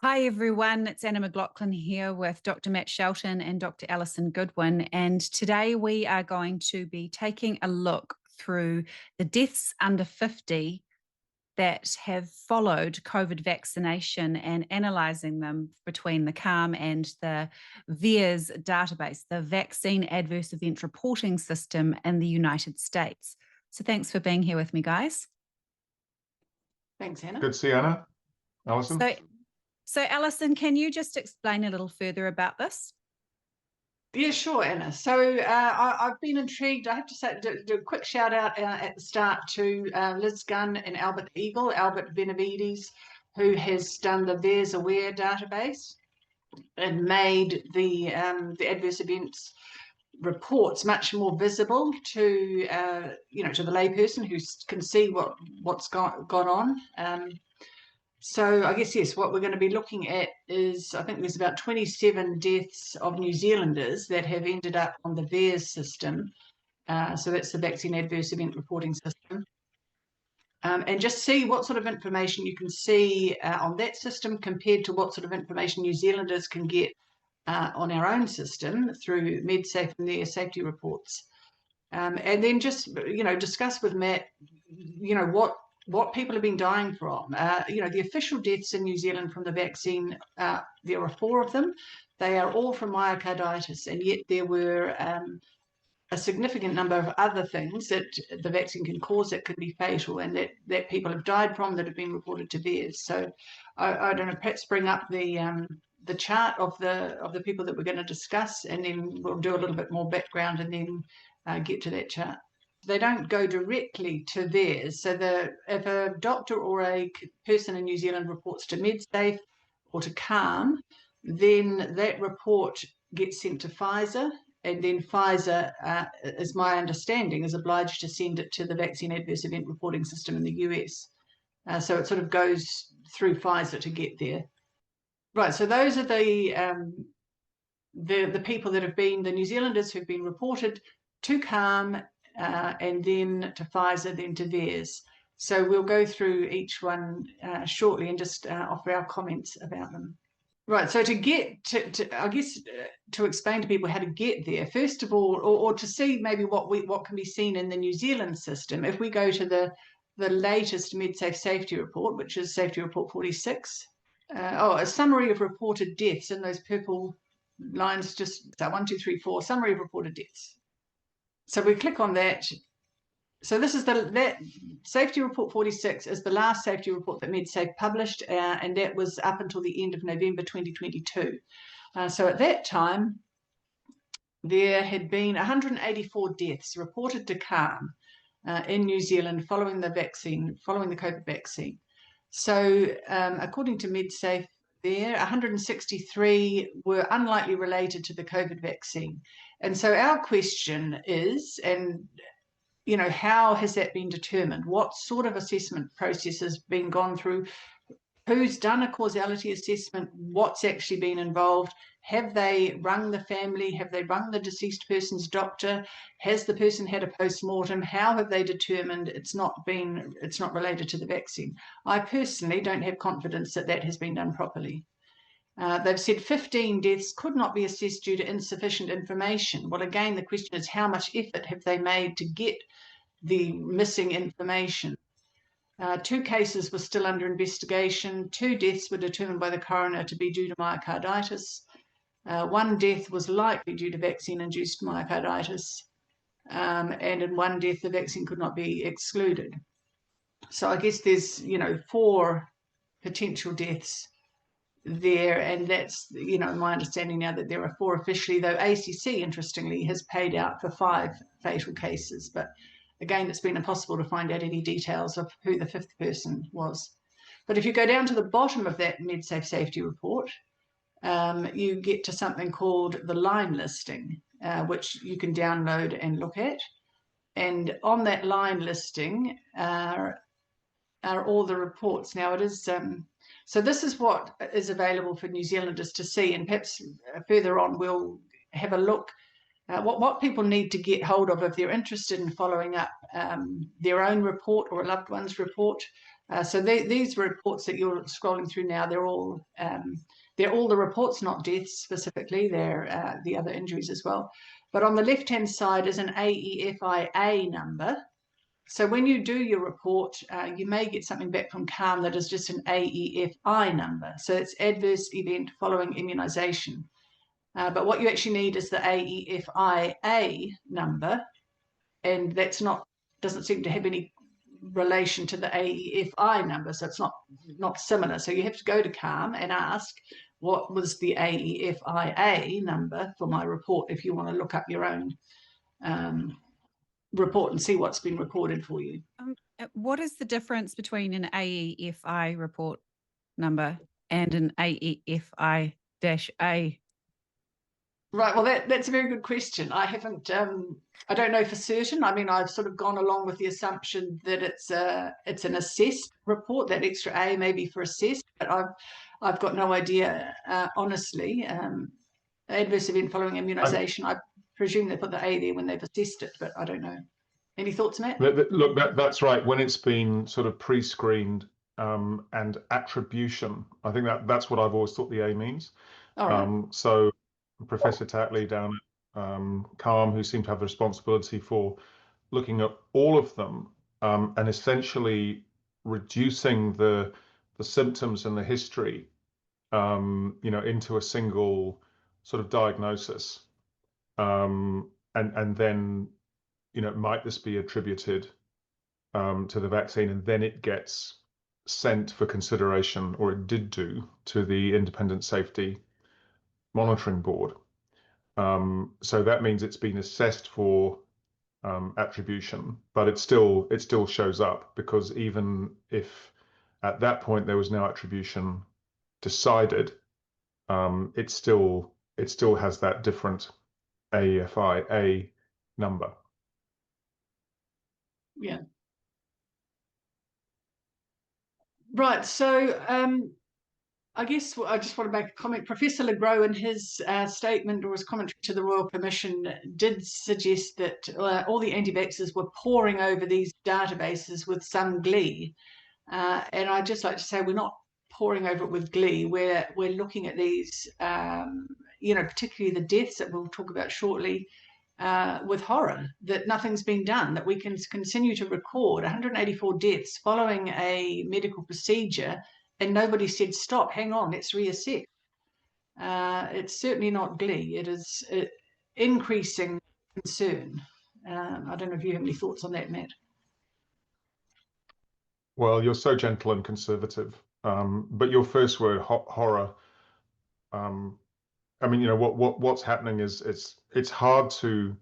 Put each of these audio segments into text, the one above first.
Hi everyone, it's Anna McLaughlin here with Dr. Matt Shelton and Dr. Alison Goodwin, and today we are going to be taking a look through the deaths under 50 that have followed COVID vaccination and analysing them between the CALM and the Vaers database, the Vaccine Adverse Event Reporting System in the United States. So thanks for being here with me, guys. Thanks, Anna. Good to see you, Anna. Alison? So Alison, can you just explain a little further about this? Yeah, sure, Anna. So I've been intrigued. I have to say, do a quick shout out at the start to Liz Gunn and Albert Benavides, who has done the Vaers Aware database and made the adverse events reports much more visible to to the layperson who can see what's gone on. So I guess, yes, what we're going to be looking at is, I think there's about 27 deaths of New Zealanders that have ended up on the Vaers system. So that's the Vaccine Adverse Event Reporting System. And just see what sort of information you can see on that system compared to what sort of information New Zealanders can get on our own system through MedSafe and their safety reports. And then just, discuss with Matt, what people have been dying from. The official deaths in New Zealand from the vaccine, there are 4 of them. They are all from myocarditis, and yet there were a significant number of other things that the vaccine can cause that could be fatal, and that people have died from that have been reported to Vaers. So I don't know, perhaps bring up the chart of the people that we're going to discuss, and then we'll do a little bit more background and then get to that chart. They don't go directly to Vaers. So if a doctor or a person in New Zealand reports to MedSafe or to CALM, then that report gets sent to Pfizer, and then Pfizer, as my understanding, is obliged to send it to the Vaccine Adverse Event Reporting System in the US. So it sort of goes through Pfizer to get there. Right, so those are the people that have been, the New Zealanders who've been reported to CALM, and then to Pfizer, then to Vaers. So we'll go through each one shortly and just offer our comments about them. Right, so to get to explain to people how to get there, first of all, or to see maybe what can be seen in the New Zealand system, if we go to the latest MedSafe safety report, which is Safety Report 46, a summary of reported deaths in those purple lines, just 1, 2, 3, 4, summary of reported deaths. So we click on that. So this is that Safety Report 46 is the last safety report that MedSafe published, and that was up until the end of November 2022. So at that time, there had been 184 deaths reported to CALM in New Zealand following the COVID vaccine. So according to MedSafe, 163 were unlikely related to the COVID vaccine. And so our question is, how has that been determined? What sort of assessment process has been gone through? Who's done a causality assessment? What's actually been involved? Have they rung the family? Have they rung the deceased person's doctor? Has the person had a post-mortem? How have they determined it's not related to the vaccine? I personally don't have confidence that has been done properly. They've said 15 deaths could not be assessed due to insufficient information. Well, again, the question is, how much effort have they made to get the missing information? 2 cases were still under investigation. 2 deaths were determined by the coroner to be due to myocarditis. 1 death was likely due to vaccine-induced myocarditis. And in 1 death, the vaccine could not be excluded. So I guess there's, 4 potential deaths there, and that's, my understanding now that there are 4 officially, though ACC, interestingly, has paid out for 5 fatal cases. But again, it's been impossible to find out any details of who the 5th person was. But if you go down to the bottom of that MedSafe safety report, you get to something called the line listing, which you can download and look at. And on that line listing are all the reports. Now, it is so this is what is available for New Zealanders to see, and perhaps further on we'll have a look at what people need to get hold of if they're interested in following up their own report or a loved one's report. So these reports that you're scrolling through now, they're all the reports, not deaths specifically. They're the other injuries as well. But on the left-hand side is an AEFIA number. So when you do your report, you may get something back from CALM that is just an AEFI number. So it's adverse event following immunisation. But what you actually need is the AEFIA number, and that's doesn't seem to have any relation to the AEFI number, so it's not similar. So you have to go to CALM and ask, what was the AEFIA number for my report, if you want to look up your own report and see what's been recorded for you. What is the difference between an AEFI report number and an AEFI-A? Right, well, that's a very good question. I haven't, I don't know for certain. I mean, I've sort of gone along with the assumption that it's an assessed report, that extra A may be for assessed, but I've got no idea, honestly. Adverse event following immunisation, I presume they put the A there when they've assessed it, but I don't know. Any thoughts, Matt? Look, that's right. When it's been sort of pre-screened and attribution, I think that's what I've always thought the A means. All right. So Professor Tatley down at CALM, who seemed to have the responsibility for looking at all of them and essentially reducing the symptoms and the history, into a single sort of diagnosis, and then, might this be attributed to the vaccine, and then it gets sent for consideration, or it did do, to the Independent Safety Monitoring Board. So that means it's been assessed for attribution, but it still shows up, because even if at that point there was no attribution decided, it still has that different AEFIA number. Yeah. Right. So I guess I just want to make a comment. Professor Legros, in his statement or his commentary to the Royal Commission, did suggest that all the anti-vaxxers were poring over these databases with some glee. And I'd just like to say, we're not poring over it with glee. We're looking at these, particularly the deaths that we'll talk about shortly, with horror, that nothing's been done, that we can continue to record 184 deaths following a medical procedure, and nobody said, stop, hang on, let's reassess. It's certainly not glee. It is increasing concern. I don't know if you have any thoughts on that, Matt. Well, you're so gentle and conservative, but your first word, horror. I mean, what's happening is it's hard to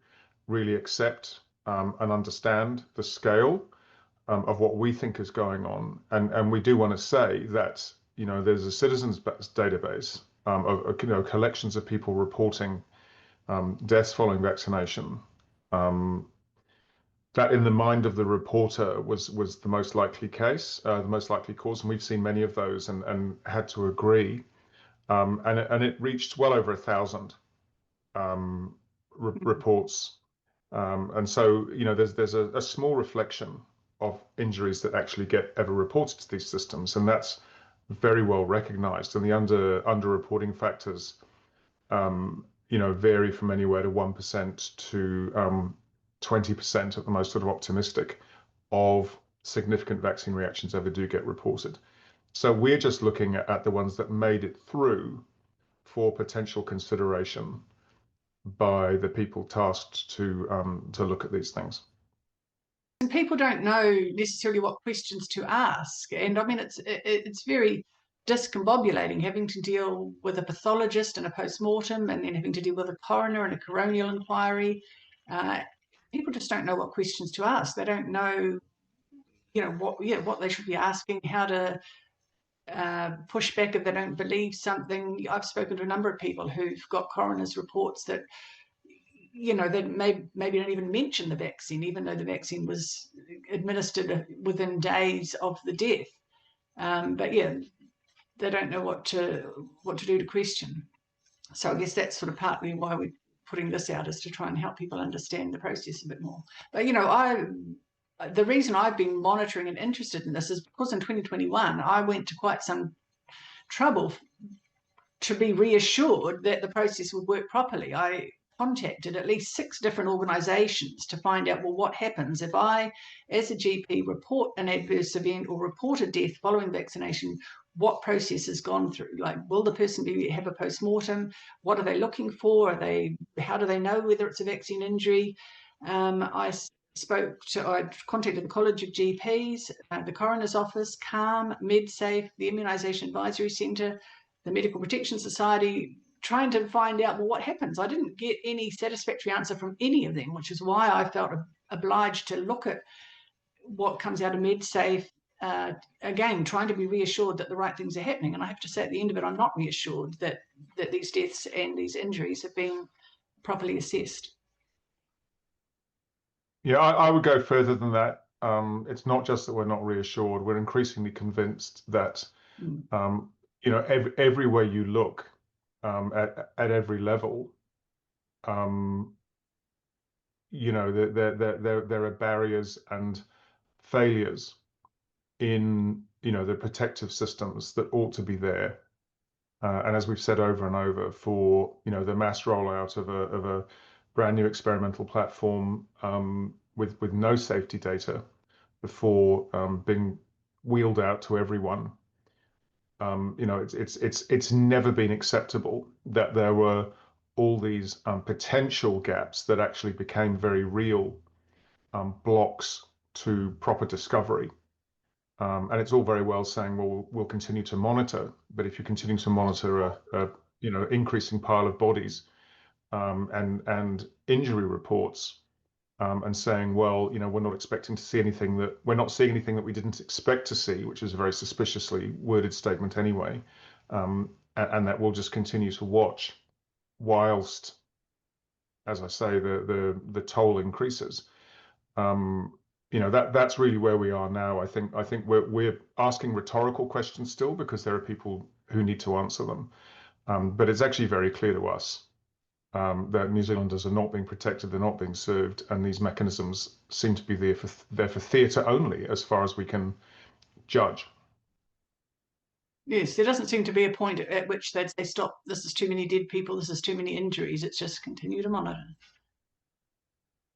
really accept and understand the scale of what we think is going on, and we do want to say that there's a citizens database of collections of people reporting deaths following vaccination. That in the mind of the reporter was the most likely case, the most likely cause, and we've seen many of those and had to agree. And it reached well over 1,000 reports, and so there's a small reflection of injuries that actually get ever reported to these systems, and that's very well recognised. And the underreporting factors, vary from anywhere to 1% to 20% at the most sort of optimistic of significant vaccine reactions ever do get reported. So we're just looking at the ones that made it through for potential consideration by the people tasked to look at these things. And people don't know necessarily what questions to ask, and I mean it's very discombobulating having to deal with a pathologist and a post-mortem, and then having to deal with a coroner and a coronial inquiry. People just don't know what questions to ask. They don't know, what they should be asking, how to push back if they don't believe something. I've spoken to a number of people who've got coroner's reports that, they maybe don't even mention the vaccine, even though the vaccine was administered within days of the death. But yeah, they don't know what to do to question. So I guess that's sort of partly why we're putting this out, is to try and help people understand the process a bit more. But the reason I've been monitoring and interested in this is because in 2021, I went to quite some trouble to be reassured that the process would work properly. I contacted at least 6 different organisations to find out, well, what happens if I, as a GP, report an adverse event or report a death following vaccination? What process has gone through? Like, will the person have a post-mortem? What are they looking for? How do they know whether it's a vaccine injury? I contacted the College of GPs, the Coroner's Office, CALM, MedSafe, the Immunisation Advisory Centre, the Medical Protection Society, trying to find out, well, what happens? I didn't get any satisfactory answer from any of them, which is why I felt obliged to look at what comes out of MedSafe, again, trying to be reassured that the right things are happening. And I have to say, at the end of it, I'm not reassured that these deaths and these injuries have been properly assessed. Yeah, I would go further than that. It's not just that we're not reassured, we're increasingly convinced that everywhere you look, at every level, there are barriers and failures in the protective systems that ought to be there. And as we've said over and over, for the mass rollout of a brand new experimental platform with no safety data before being wheeled out to everyone, it's never been acceptable that there were all these potential gaps that actually became very real blocks to proper discovery. And it's all very well saying, well, we'll continue to monitor, but if you continue to monitor a increasing pile of bodies and injury reports, and saying, well, we're not expecting to see anything we're not seeing anything that we didn't expect to see, which is a very suspiciously worded statement anyway, and that we'll just continue to watch whilst, as I say, the toll increases. That's really where we are now. I think we're asking rhetorical questions still because there are people who need to answer them, but it's actually very clear to us that New Zealanders are not being protected, they're not being served, and these mechanisms seem to be there for theatre only, as far as we can judge. Yes, there doesn't seem to be a point at which they'd say, stop, this is too many dead people, this is too many injuries. It's just continue to monitor.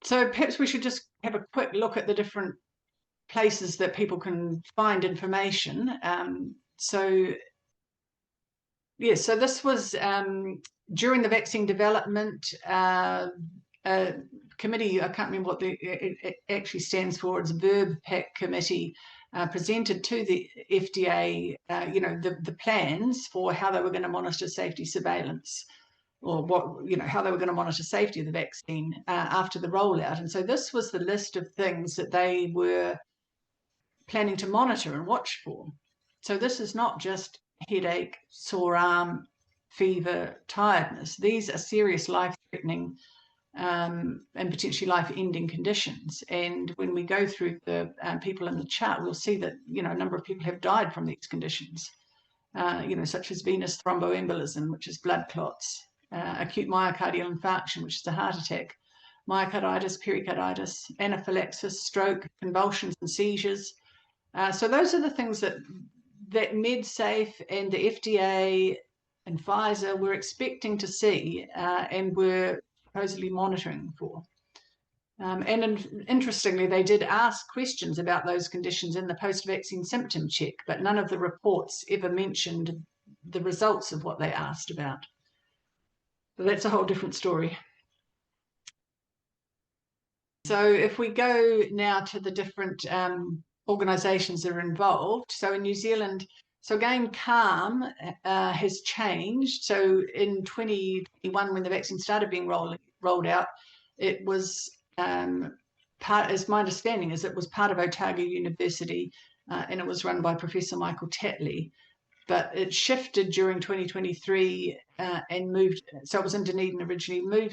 So perhaps we should just have a quick look at the different places that people can find information. So this was during the vaccine development committee. I can't remember what it actually stands for. It's VERB-PAC committee. Presented to the FDA, the plans for how they were going to monitor safety surveillance, or how they were going to monitor safety of the vaccine after the rollout. And so this was the list of things that they were planning to monitor and watch for. So this is not just headache, sore arm, fever, tiredness. These are serious life-threatening and potentially life-ending conditions. And when we go through the people in the chart, we'll see that a number of people have died from these conditions, such as venous thromboembolism, which is blood clots, acute myocardial infarction, which is a heart attack, myocarditis, pericarditis, anaphylaxis, stroke, convulsions and seizures. So those are the things that MedSafe and the FDA and Pfizer were expecting to see and were supposedly monitoring for. Interestingly, they did ask questions about those conditions in the post-vaccine symptom check, but none of the reports ever mentioned the results of what they asked about. But that's a whole different story. So if we go now to the different organisations that are involved. So in New Zealand, so again, CALM has changed. So in 2021, when the vaccine started being rolled out, it was as my understanding is, it was part of Otago University, and it was run by Professor Michael Tatley. But it shifted during 2023 and moved. So it was in Dunedin originally,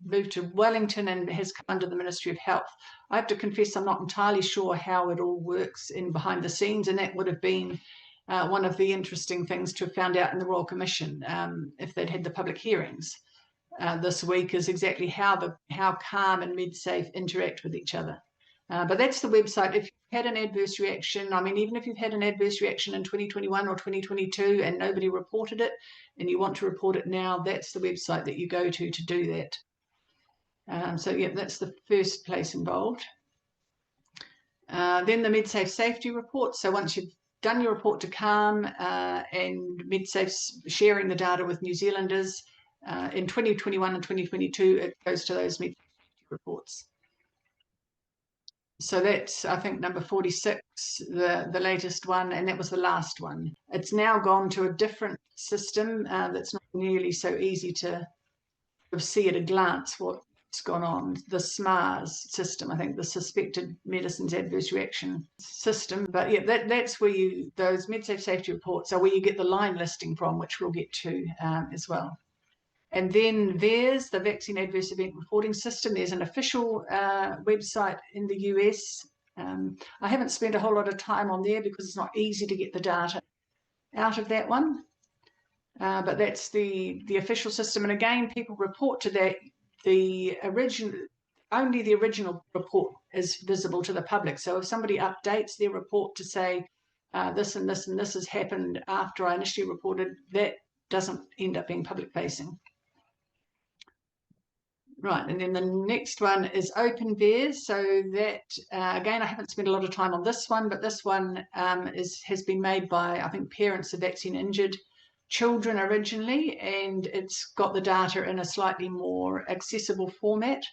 moved to Wellington and has come under the Ministry of Health. I have to confess I'm not entirely sure how it all works in behind the scenes, and that would have been one of the interesting things to have found out in the Royal Commission if they'd had the public hearings this week, is exactly how CALM and MedSafe interact with each other. But that's the website. If you've had an adverse reaction, I mean, even if you've had an adverse reaction in 2021 or 2022 and nobody reported it, and you want to report it now, that's the website that you go to do that. So yeah, that's the first place involved. Then the MedSafe safety report. So once you've done your report to CALM and MedSafe's sharing the data with New Zealanders, in 2021 and 2022, it goes to those MedSafe reports. So that's, I think, number 46, the latest one, and that was the last one. It's now gone to a different system that's not nearly so easy to see at a glance what's gone on. The SMARS system, I think, the Suspected Medicines Adverse Reaction system. But yeah, that's where those MedSafe safety reports are where you get the line listing from, which we'll get to as well. And then Vaers, the Vaccine Adverse Event Reporting System. There's an official website in the US. I haven't spent a whole lot of time on there because it's not easy to get the data out of that one. But that's the official system. And again, people report to that. Only the original report is visible to the public. So if somebody updates their report to say this and this and this has happened after I initially reported, that doesn't end up being public facing. Right, and then the next one is Open Vaers. So that, again, I haven't spent a lot of time on this one, but this one has been made by, I think, parents of vaccine-injured children originally, and it's got the data in a slightly more accessible format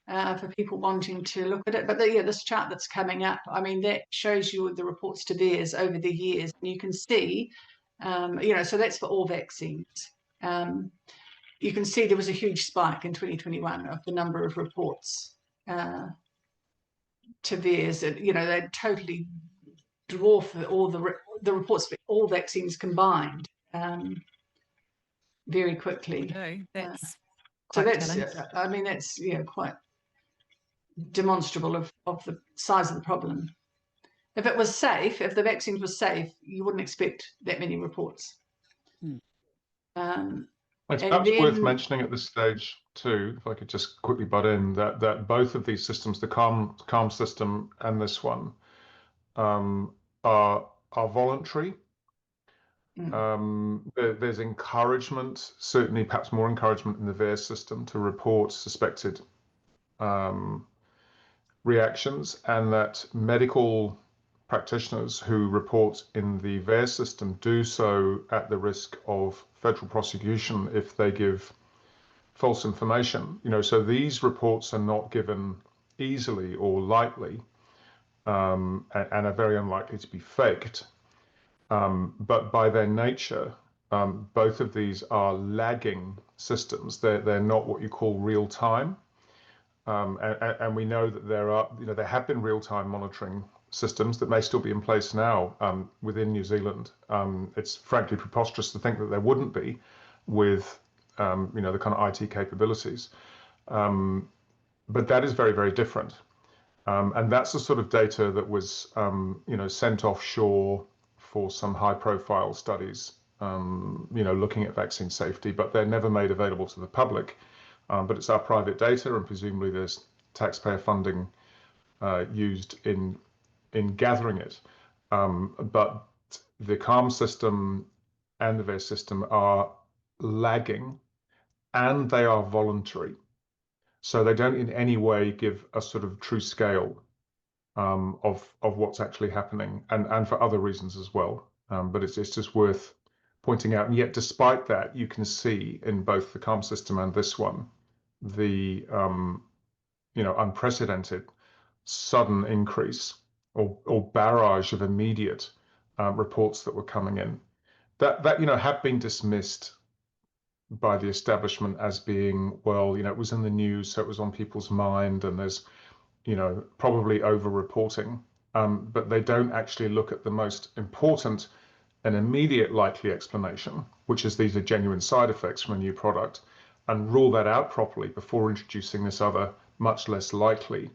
for people wanting to look at it. But yeah, this chart that's coming up, I mean, that shows you the reports to Vaers over the years. And you can see, so that's for all vaccines. You can see there was a huge spike in 2021 of the number of reports to Vaers. They totally dwarf all the reports for all vaccines combined very quickly. No, that's so that's I mean, that's quite demonstrable of the size of the problem. If it was safe, if the vaccines were safe, you wouldn't expect that many reports. It's perhaps worth mentioning at this stage too, if I could just quickly butt in, that both of these systems, the CALM system and this one, are voluntary. There's encouragement, certainly perhaps more encouragement in the Vaers system to report suspected reactions, and that medical practitioners who report in the Vaers system do so at the risk of federal prosecution if they give false information. So these reports are not given easily or lightly, and are very unlikely to be faked. But by their nature, both of these are lagging systems. They're not what you call real time. And we know that there have been real-time monitoring systems that may still be in place now within New Zealand. It's frankly preposterous to think that there wouldn't be with the kind of IT capabilities. But that is very, very different. And that's the sort of data that was sent offshore for some high-profile studies, looking at vaccine safety, but they're never made available to the public. But it's our private data, and presumably there's taxpayer funding used in gathering it. But the CALM system and the Vaers system are lagging, and they are voluntary. So they don't in any way give a sort of true scale of what's actually happening, and for other reasons as well. But it's just worth pointing out. And yet, despite that, you can see in both the CALM system and this one, the unprecedented sudden increase or barrage of immediate reports that were coming in that have been dismissed by the establishment as being, well, it was in the news, so it was on people's mind, and there's probably over reporting, but they don't actually look at the most important and immediate likely explanation, which is these are genuine side effects from a new product, and rule that out properly before introducing this other much less likely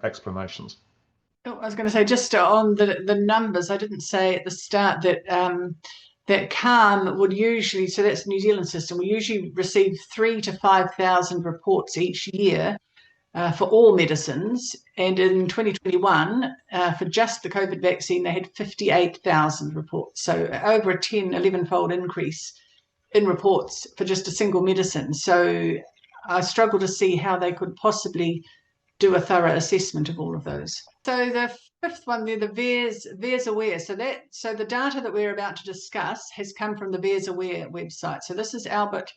explanations. I was going to say, just on the numbers, I didn't say at the start that that CALM would usually, so that's the New Zealand system, we usually receive 3,000 to 5,000 reports each year. for all medicines. And in 2021, for just the COVID vaccine, they had 58,000 reports. So over a 11-fold increase in reports for just a single medicine. So I struggle to see how they could possibly do a thorough assessment of all of those. So the fifth one there, the Vaers Aware. So the data that we're about to discuss has come from the Vaers Aware website. So this is Albert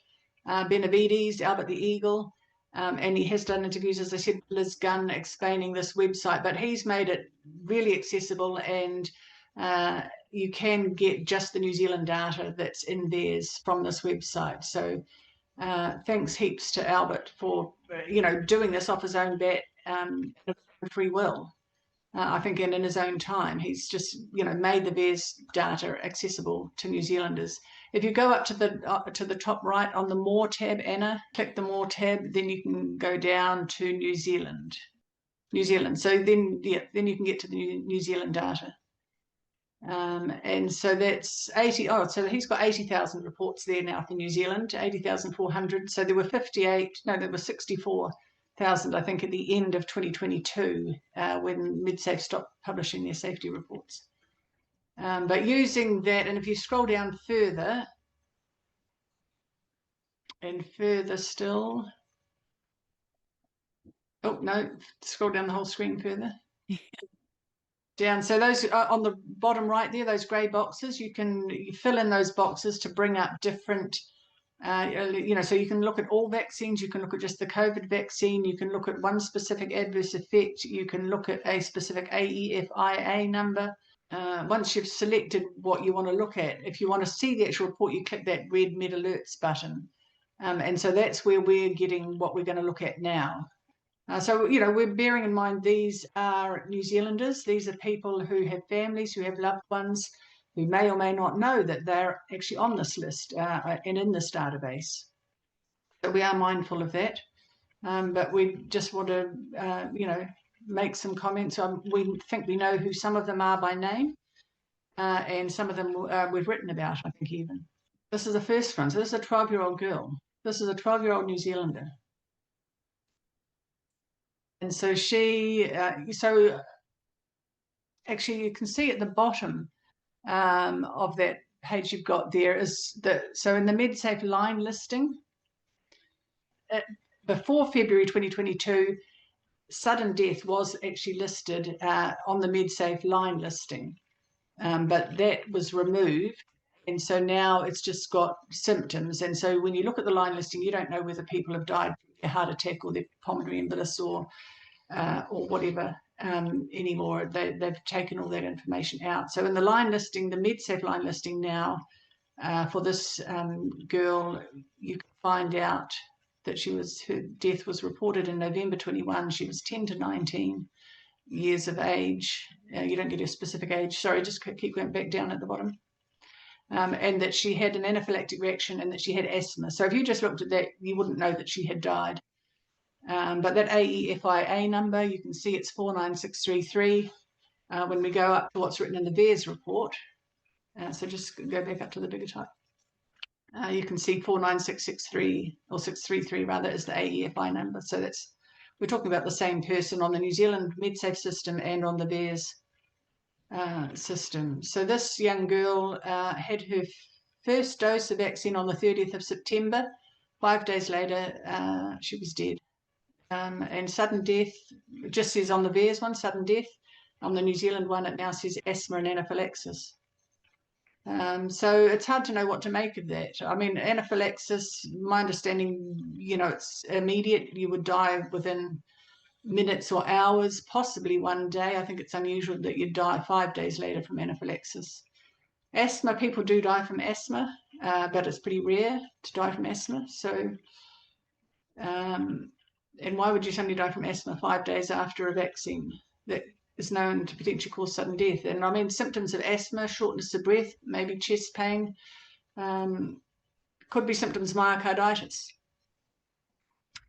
Benavides, Albert the Eagle, and he has done interviews, as I said, Liz Gunn, explaining this website, but he's made it really accessible, and you can get just the New Zealand data that's in Vaers from this website. So thanks heaps to Albert for doing this off his own bat, free will. I think, and in his own time, he's just made the Vaers data accessible to New Zealanders. If you go up to the top right on the More tab, Anna, click the More tab, then you can go down to New Zealand. So then you can get to the New Zealand data. And so that's 80. Oh, so he's got 80,000 reports there now for New Zealand, 80,400. So there were 64,000, I think, at the end of 2022 when MedSafe stopped publishing their safety reports. But using that, and if you scroll down further, and further still, oh no, scroll down the whole screen further. Down. So those on the bottom right there, those grey boxes, you fill in those boxes to bring up different, so you can look at all vaccines, you can look at just the COVID vaccine, you can look at one specific adverse effect, you can look at a specific AEFIA number. Once you've selected what you want to look at, if you want to see the actual report, you click that red Med Alerts button. And so that's where we're getting what we're going to look at now. So, we're bearing in mind these are New Zealanders. These are people who have families, who have loved ones, who may or may not know that they're actually on this list and in this database. So we are mindful of that. But we just want to, make some comments. We think we know who some of them are by name, and some of them we've written about, I think, even. This is the first one. So this is a 12-year-old girl. This is a 12-year-old New Zealander. And so actually you can see at the bottom of that page you've got there is so in the MedSafe line listing, before February 2022, sudden death was actually listed on the MedSafe line listing, but that was removed. And so now it's just got symptoms. And so when you look at the line listing, you don't know whether people have died from a heart attack or their pulmonary embolus or whatever anymore. They've taken all that information out. So in the line listing, the MedSafe line listing now for this girl, you can find out that her death was reported in November 21. She was 10 to 19 years of age. You don't get a specific age. Sorry, just keep going back down at the bottom. And that she had an anaphylactic reaction and that she had asthma. So if you just looked at that, you wouldn't know that she had died. But that AEFIA number, you can see it's 49633 when we go up to what's written in the Vaers report. So just go back up to the bigger type. You can see 49663 or 633 rather is the AEFI number. So we're talking about the same person on the New Zealand MedSafe system and on the Vaers system. So this young girl had her first dose of vaccine on the 30th of September. 5 days later, she was dead. And sudden death, it just says on the Vaers one, sudden death. On the New Zealand one, it now says asthma and anaphylaxis. So it's hard to know what to make of that. I mean, anaphylaxis, my understanding, it's immediate. You would die within minutes or hours, possibly one day. I think it's unusual that you'd die 5 days later from anaphylaxis. Asthma, people do die from asthma, but it's pretty rare to die from asthma. So, and why would you suddenly die from asthma 5 days after a vaccine that is known to potentially cause sudden death? And I mean, symptoms of asthma, shortness of breath, maybe chest pain, could be symptoms of myocarditis.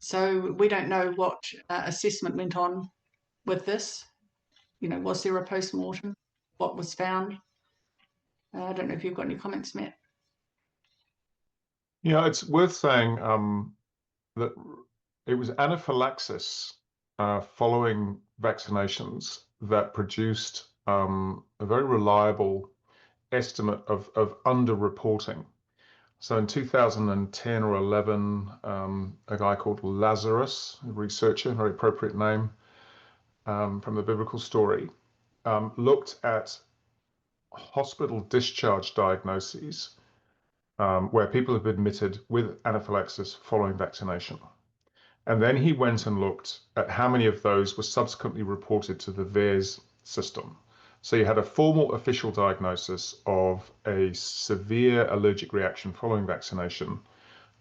So we don't know what assessment went on with this. Was there a post-mortem? What was found? I don't know if you've got any comments, Matt. Yeah, it's worth saying that it was anaphylaxis following vaccinations that produced a very reliable estimate of underreporting. So in 2010 or 11, a guy called Lazarus, a researcher, very appropriate name from the biblical story, looked at hospital discharge diagnoses where people have been admitted with anaphylaxis following vaccination. And then he went and looked at how many of those were subsequently reported to the Vaers system. So you had a formal official diagnosis of a severe allergic reaction following vaccination,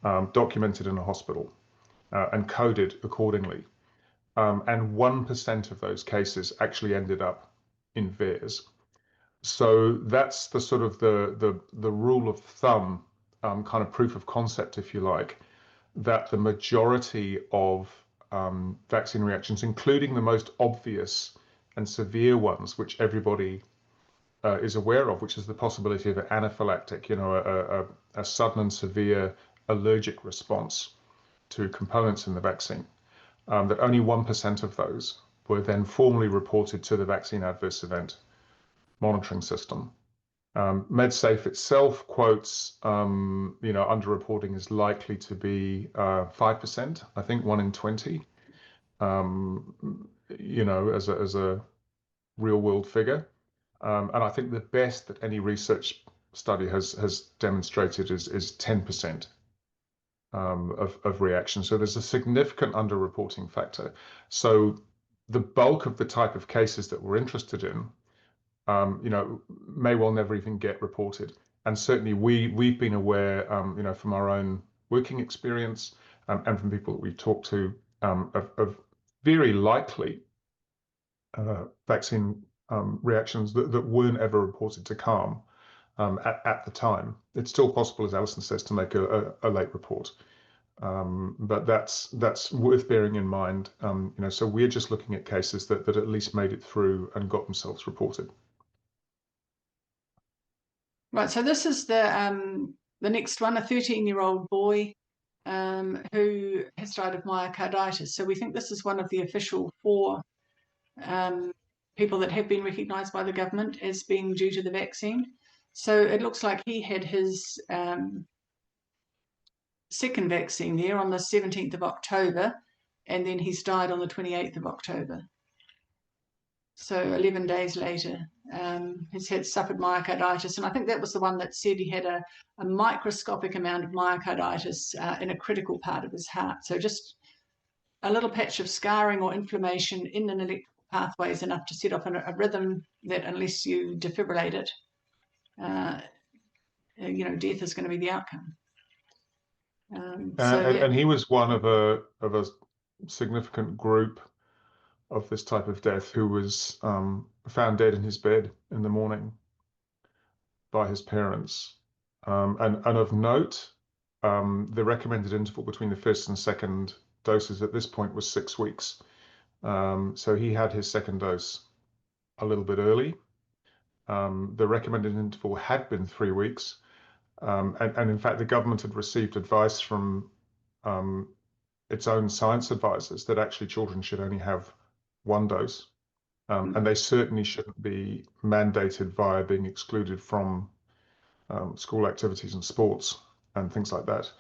documented in a hospital and coded accordingly. And 1% of those cases actually ended up in Vaers. So that's the sort of the rule of thumb, kind of proof of concept, if you like, that the majority of vaccine reactions, including the most obvious and severe ones, which everybody is aware of, which is the possibility of an anaphylactic, a sudden and severe allergic response to components in the vaccine, that only 1% of those were then formally reported to the vaccine adverse event monitoring system. MedSafe itself quotes, underreporting is likely to be 5%, I think 1 in 20, as a real world figure. And I think the best that any research study has demonstrated is 10% of reaction. So there's a significant underreporting factor. So the bulk of the type of cases that we're interested in, may well never even get reported. And certainly we've been aware, from our own working experience and from people that we've talked to, of very likely vaccine reactions that weren't ever reported to CALM at the time. It's still possible, as Alison says, to make a late report. But that's worth bearing in mind. So we're just looking at cases that at least made it through and got themselves reported. Right, so this is the next one, a 13-year-old boy who has died of myocarditis. So we think this is one of the official 4 people that have been recognised by the government as being due to the vaccine. So it looks like he had his second vaccine there on the 17th of October, and then he's died on the 28th of October. So 11 days later, he's suffered myocarditis. And I think that was the one that said he had a microscopic amount of myocarditis in a critical part of his heart. So just a little patch of scarring or inflammation in an electrical pathway is enough to set off a rhythm that, unless you defibrillate it, death is going to be the outcome. And he was one of a significant group of this type of death who was found dead in his bed in the morning by his parents. And of note, the recommended interval between the first and second doses at this point was 6 weeks. So he had his second dose a little bit early. The recommended interval had been 3 weeks. And in fact, the government had received advice from its own science advisors that actually children should only have 1 dose. And they certainly shouldn't be mandated via being excluded from school activities and sports and things like that.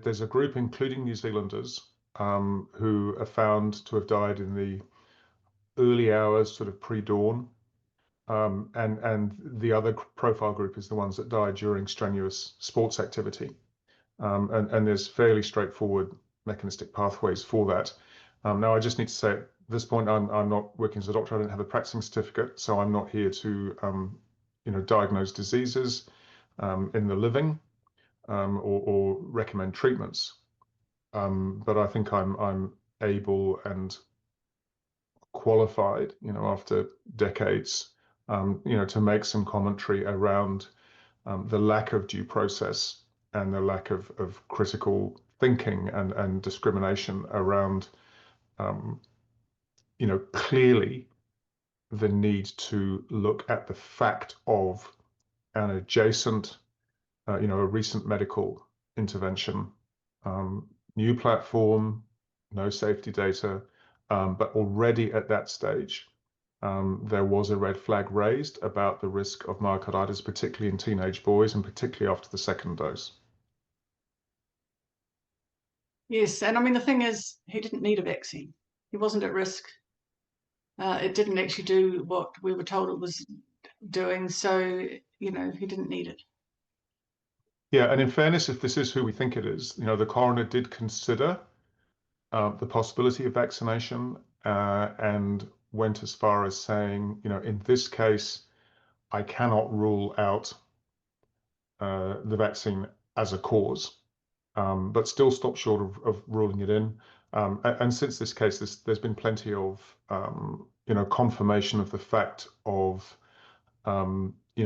There's a group, including New Zealanders, who are found to have died in the early hours, sort of pre-dawn. And the other profile group is the ones that died during strenuous sports activity. And there's fairly straightforward mechanistic pathways for that. Now, I just need to say at this point, I'm not working as a doctor. I don't have a practicing certificate, so I'm not here to, diagnose diseases in the living or recommend treatments. But I think I'm able and qualified, after decades, to make some commentary around the lack of due process and the lack of critical thinking and discrimination around, clearly the need to look at the fact of an adjacent, a recent medical intervention new platform, no safety data, but already at that stage, there was a red flag raised about the risk of myocarditis, particularly in teenage boys and particularly after the second dose. Yes, and I mean, the thing is, he didn't need a vaccine. He wasn't at risk. It didn't actually do what we were told it was doing, so, he didn't need it. Yeah, and in fairness, if this is who we think it is, the coroner did consider the possibility of vaccination and went as far as saying, in this case, I cannot rule out the vaccine as a cause, but still stop short of ruling it in. And since this case, there's been plenty of, confirmation of the fact of,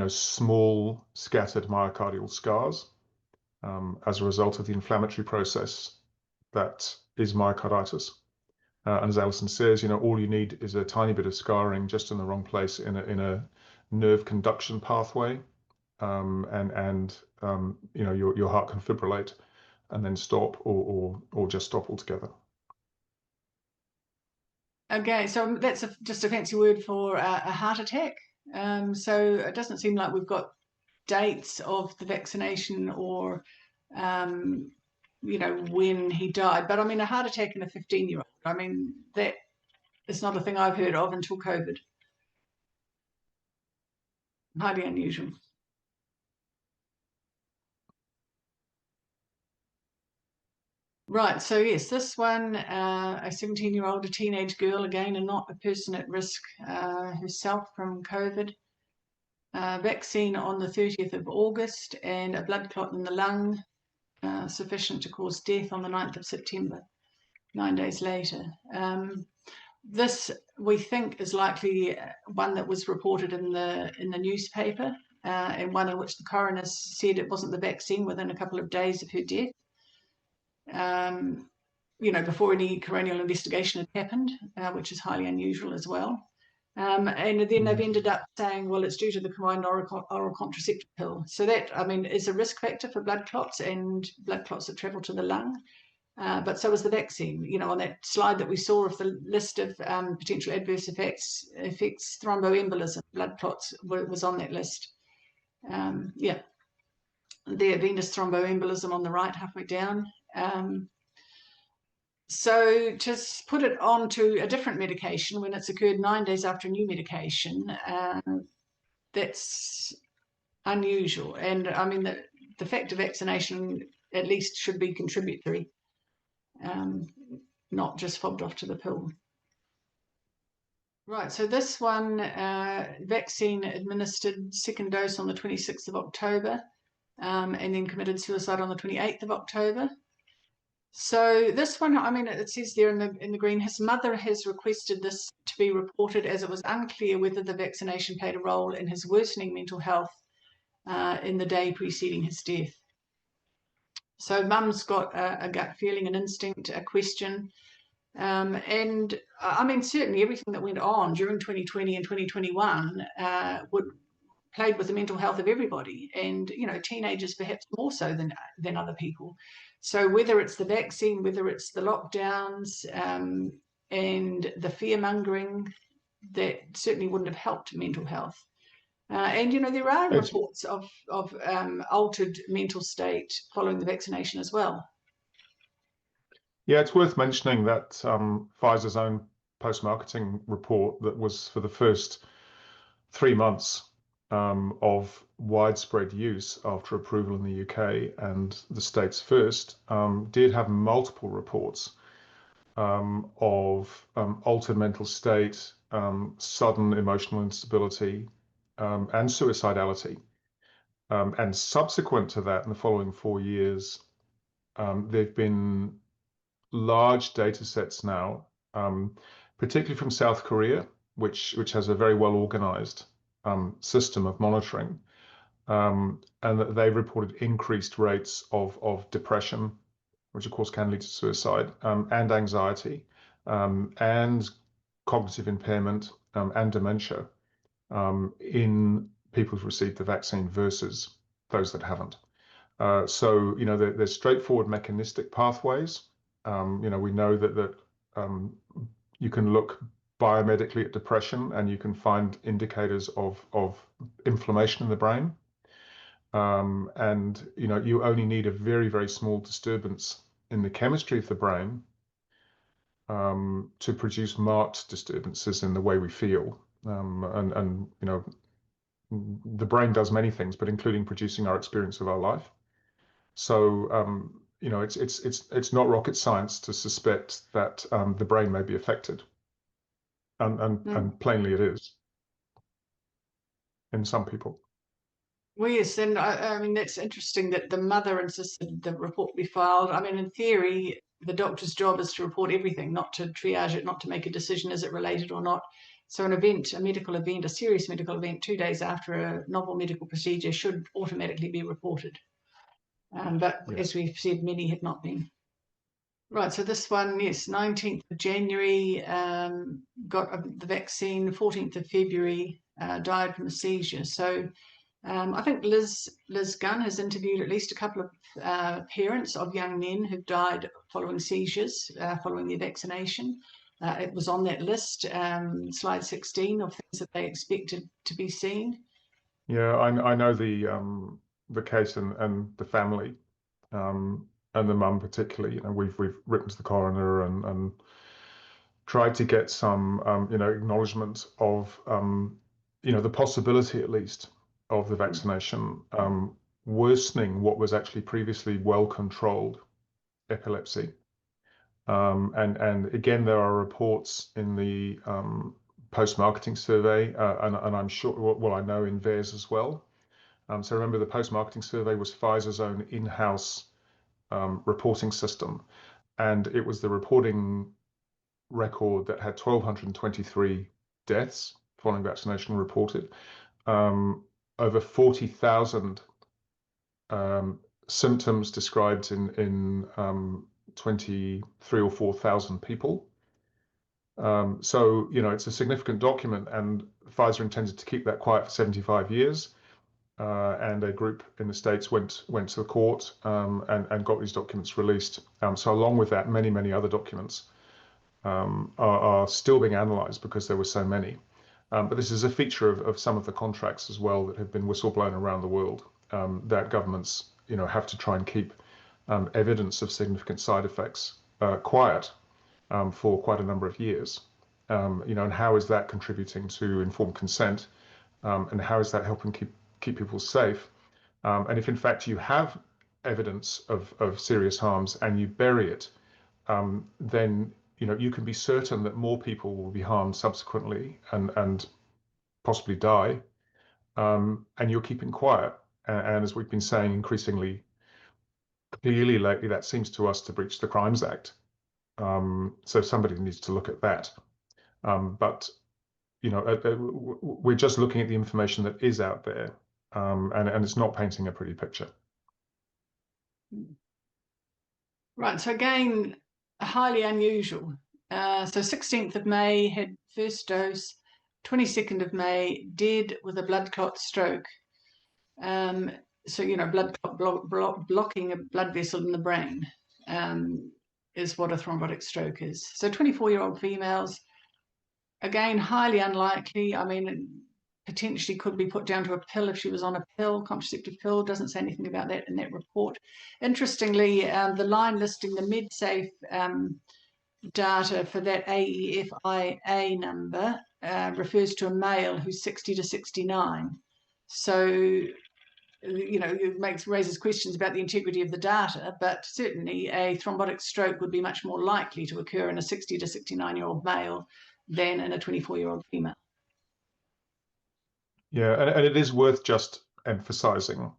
small scattered myocardial scars as a result of the inflammatory process that is myocarditis. And as Alison says, all you need is a tiny bit of scarring just in the wrong place in a nerve conduction pathway, and your heart can fibrillate and then stop or just stop altogether. Okay, so that's just a fancy word for a heart attack. So it doesn't seem like we've got dates of the vaccination or, when he died. But I mean, a heart attack in a 15-year-old, I mean, that is not a thing I've heard of until COVID. Highly unusual. Right, so yes, this one, a 17-year-old, a teenage girl, again, and not a person at risk herself from COVID. Vaccine on the 30th of August and a blood clot in the lung, sufficient to cause death on the 9th of September, 9 days later. This, we think, is likely one that was reported in the newspaper, and one in which the coroner said it wasn't the vaccine within a couple of days of her death. Before any coronial investigation had happened, which is highly unusual as well. And then they've ended up saying, well, it's due to the combined oral contraceptive pill. So that, I mean, is a risk factor for blood clots and blood clots that travel to the lung. But so is the vaccine. On that slide that we saw of the list of potential adverse effects, thromboembolism, blood clots was on that list. The venous thromboembolism on the right, halfway down. So to put it on to a different medication when it's occurred 9 days after a new medication, that's unusual. And I mean, the fact of vaccination at least should be contributory, not just fobbed off to the pill. Right, so this one, vaccine administered second dose on the 26th of October, and then committed suicide on the 28th of October. So this one, I mean, it says there in the green, his mother has requested this to be reported as it was unclear whether the vaccination played a role in his worsening mental health in the day preceding his death. So mum's got a gut feeling, an instinct, a question. And I mean, certainly everything that went on during 2020 and 2021 played with the mental health of everybody, and teenagers perhaps more so than other people. So whether it's the vaccine, whether it's the lockdowns, and the fear mongering, that certainly wouldn't have helped mental health. And there are reports of altered mental state following the vaccination as well. Yeah, it's worth mentioning that Pfizer's own post-marketing report that was for the first 3 months of widespread use after approval in the UK and the States first, did have multiple reports of altered mental state, sudden emotional instability, and suicidality. And subsequent to that, in the following 4 years, there have been large data sets now, particularly from South Korea, which has a very well organized system of monitoring, and that they reported increased rates of depression, which of course can lead to suicide, and anxiety, and cognitive impairment, and dementia in people who've received the vaccine versus those that haven't. So there's straightforward mechanistic pathways We know that you can look biomedically at depression and you can find indicators of inflammation in the brain. And you only need a very, very small disturbance in the chemistry of the brain to produce marked disturbances in the way we feel. And the brain does many things, but including producing our experience of our life. So it's not rocket science to suspect that the brain may be affected, and plainly it is in some people. Well, yes, and I mean, that's interesting that the mother insisted the report be filed. I mean, in theory, the doctor's job is to report everything, not to triage it, not to make a decision, is it related or not. So an event, a medical event, a serious medical event 2 days after a novel medical procedure should automatically be reported. But Yes. as we've said, many had not been. Right, so this one, yes, 19th of January, got the vaccine, 14th of February, died from a seizure. So I think Liz Gunn has interviewed at least a couple of parents of young men who've died following seizures, following their vaccination. It was on that list, slide 16, of things that they expected to be seen. Yeah, I know the case and the family, and the mum particularly. We've written to the coroner and tried to get some acknowledgement of the possibility at least of the vaccination worsening what was actually previously well-controlled epilepsy. And again, there are reports in the post-marketing survey, and I'm sure, well, I know in Vaers as well. So remember, the post-marketing survey was Pfizer's own in-house reporting system, and it was the reporting record that had 1,223 deaths following vaccination reported, over 40,000 symptoms described in 23 or 4,000 people. So, it's a significant document, and Pfizer intended to keep that quiet for 75 years. And a group in the States went to the court and got these documents released. So along with that, many other documents are still being analysed because there were so many. But this is a feature of some of the contracts as well that have been whistleblown around the world, that governments have to try and keep evidence of significant side effects quiet for quite a number of years. And how is that contributing to informed consent, and how is that helping keep people safe? And if in fact you have evidence of serious harms and you bury it, then you can be certain that more people will be harmed subsequently and possibly die, and you're keeping quiet. And as we've been saying increasingly clearly lately, that seems to us to breach the Crimes Act. So somebody needs to look at that. But we're just looking at the information that is out there, and it's not painting a pretty picture. Right, so again, highly unusual. So 16th of May had first dose, 22nd of May dead with a blood clot stroke. So, blood clot blocking a blood vessel in the brain is what a thrombotic stroke is. So 24-year-old females, again, highly unlikely. I mean, potentially could be put down to a pill if she was on a pill, contraceptive pill. Doesn't say anything about that in that report. Interestingly, the line listing the MedSafe data for that AEFIA number refers to a male who's 60 to 69. So, it raises questions about the integrity of the data, but certainly a thrombotic stroke would be much more likely to occur in a 60 to 69-year-old male than in a 24-year-old female. Yeah, and it is worth just emphasizing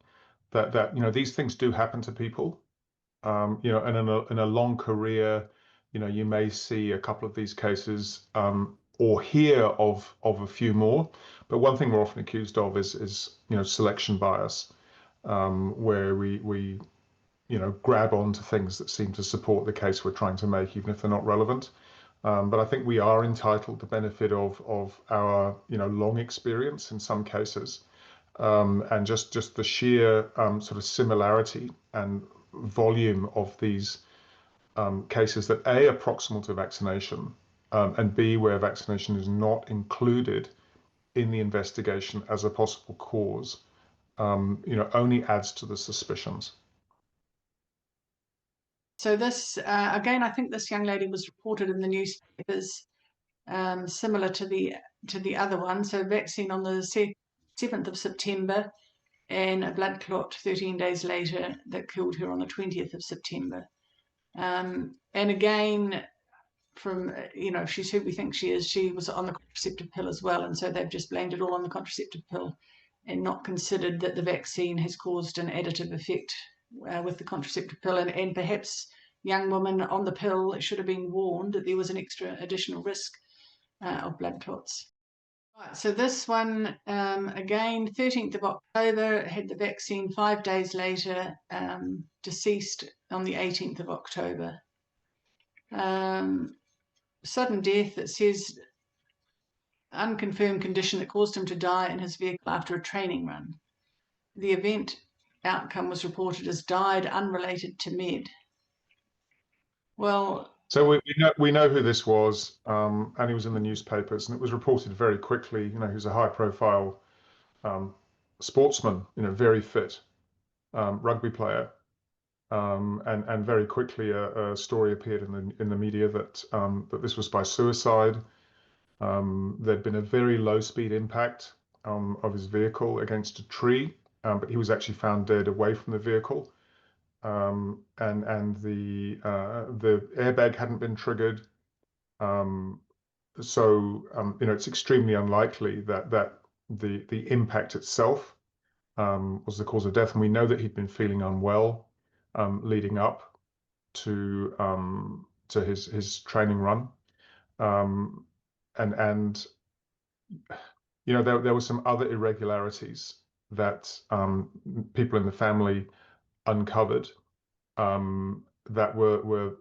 that these things do happen to people. And in a long career, you may see a couple of these cases, or hear of a few more. But one thing we're often accused of is selection bias, where we grab onto things that seem to support the case we're trying to make, even if they're not relevant. But I think we are entitled to benefit of our long experience in some cases, and just the sheer sort of similarity and volume of these cases that A, are proximal to vaccination, and B, where vaccination is not included in the investigation as a possible cause, only adds to the suspicions. So this, again, I think this young lady was reported in the newspapers, similar to the other one. So vaccine on the 7th of September, and a blood clot 13 days later that killed her on the 20th of September. And again, from, she's who we think she is, she was on the contraceptive pill as well, and so they've just blamed it all on the contraceptive pill and not considered that the vaccine has caused an additive effect with the contraceptive pill, and perhaps young women on the pill should have been warned that there was an extra additional risk of blood clots. Right, so this one, again, 13th of October, had the vaccine 5 days later, deceased on the 18th of October. Sudden death, it says unconfirmed condition that caused him to die in his vehicle after a training run. The event outcome was reported as died unrelated to med. Well, so we know who this was, and he was in the newspapers, and it was reported very quickly. He was a high-profile sportsman, very fit rugby player, and very quickly a story appeared in the media that that this was by suicide. There'd been a very low-speed impact of his vehicle against a tree, but he was actually found dead away from the vehicle. And the airbag hadn't been triggered, so it's extremely unlikely that the impact itself was the cause of death. And we know that he'd been feeling unwell leading up to his training run, and there were some other irregularities that people in the family uncovered, that were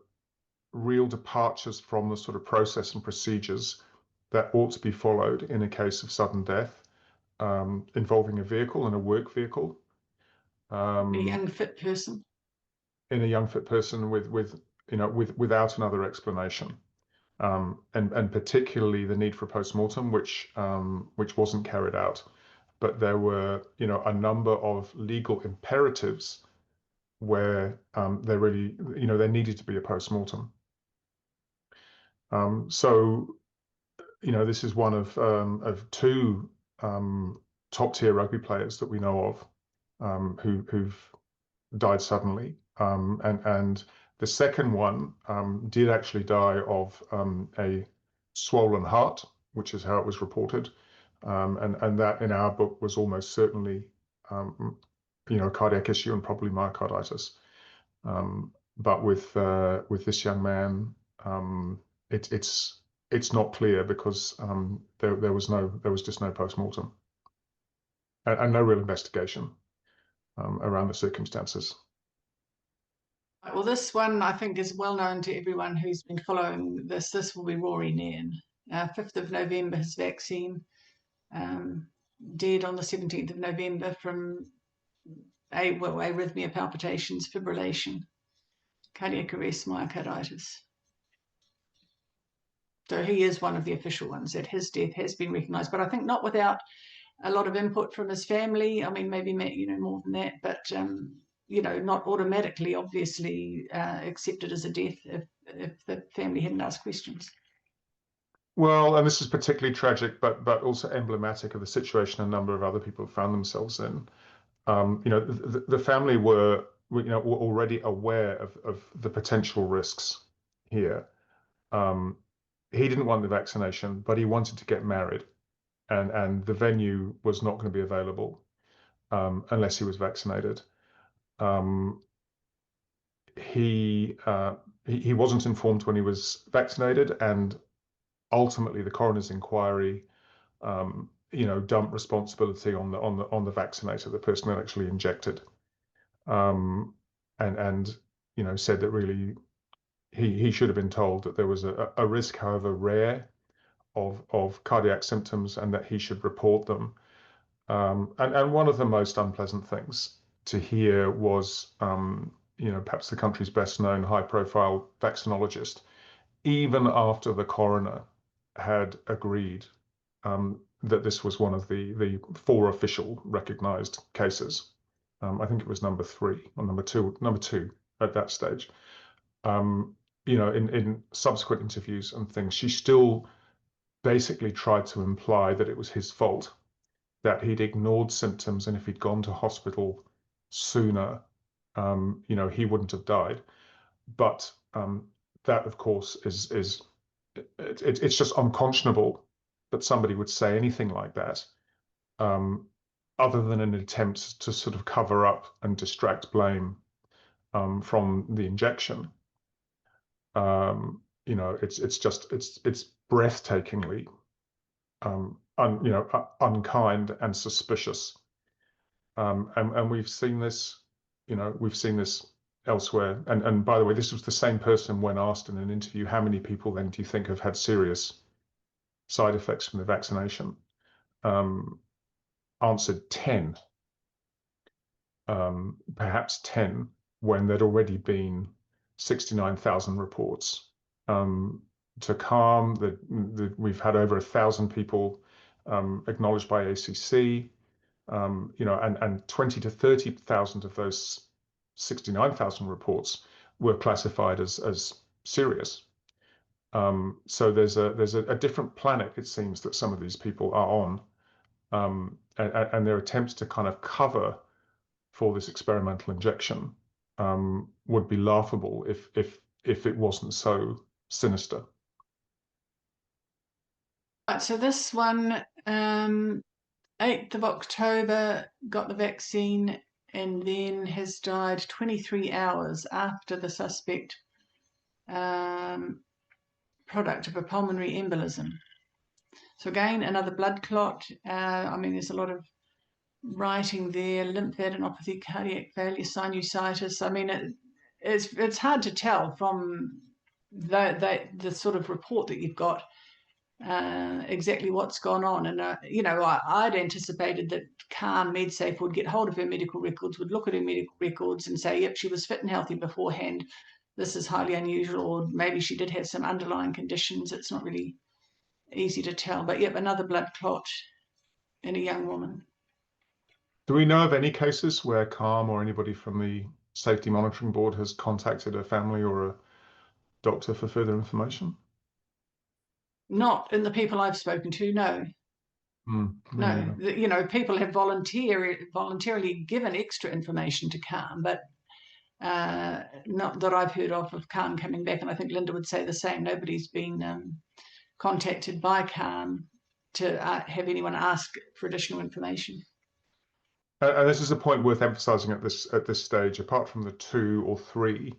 real departures from the sort of process and procedures that ought to be followed in a case of sudden death involving a vehicle and a work vehicle. a young fit person. In a young fit person without another explanation, and particularly the need for a post-mortem, which wasn't carried out. But there were a number of legal imperatives where there really there needed to be a post-mortem. So this is one of two top-tier rugby players that we know of who've died suddenly, and the second one did actually die of a swollen heart, which is how it was reported, and that in our book was almost certainly a cardiac issue and probably myocarditis. But with this young man, it's not clear because there was just no post-mortem and no real investigation around the circumstances. Well, this one I think is well known to everyone who's been following this. This will be Rory Nairn. 5th of November, his vaccine, dead on the 17th of November from arrhythmia, palpitations, fibrillation, cardiac arrest, myocarditis. So he is one of the official ones that his death has been recognised, but I think not without a lot of input from his family. I mean, maybe more than that, but not automatically, obviously, accepted as a death if the family hadn't asked questions. Well, and this is particularly tragic, but also emblematic of the situation a number of other people found themselves in. The family were already aware of the potential risks here. He didn't want the vaccination, but he wanted to get married, and the venue was not going to be available unless he was vaccinated. He wasn't informed when he was vaccinated, and ultimately the coroner's inquiry dumped responsibility on the vaccinator, the person that actually injected, and said that really he should have been told that there was a risk, however rare, of cardiac symptoms, and that he should report them. And one of the most unpleasant things to hear was perhaps the country's best known high-profile vaccinologist, even after the coroner had agreed that this was one of the 4 official recognised cases. I think it was number 3 or number two at that stage. In subsequent interviews and things, she still basically tried to imply that it was his fault, that he'd ignored symptoms, and if he'd gone to hospital sooner, he wouldn't have died. But that, of course, it's just unconscionable that somebody would say anything like that, other than an attempt to sort of cover up and distract blame from the injection. It's breathtakingly unkind and suspicious. And we've seen this, elsewhere. And by the way, this was the same person when asked in an interview, how many people then do you think have had serious side effects from the vaccination? Answered 10, perhaps 10, when there'd already been 69,000 reports. To calm, we've had over 1,000 people acknowledged by ACC, and 20 to 30,000 of those 69,000 reports were classified as serious. So there's a different planet, it seems, that some of these people are on, and their attempts to kind of cover for this experimental injection would be laughable if it wasn't so sinister. Right, so this one, 8th of October, got the vaccine and then has died 23 hours after the suspect product of a pulmonary embolism. So again, another blood clot. There's a lot of writing there: lymphadenopathy, cardiac failure, sinusitis. It's hard to tell from the sort of report that you've got exactly what's gone on. And I'd anticipated that Calm MedSafe would get hold of her medical records, would look at her medical records and say, yep, she was fit and healthy beforehand. This is highly unusual, or maybe she did have some underlying conditions. It's not really easy to tell. But yep, another blood clot in a young woman. Do we know of any cases where Calm or anybody from the Safety Monitoring Board has contacted a family or a doctor for further information? Not in the people I've spoken to, no. No. People have voluntarily given extra information to Calm, but not that I've heard of Calm coming back. And I think Linda would say the same. Nobody's been contacted by Calm to have anyone ask for additional information. And this is a point worth emphasising at this stage. Apart from the 2 or 3,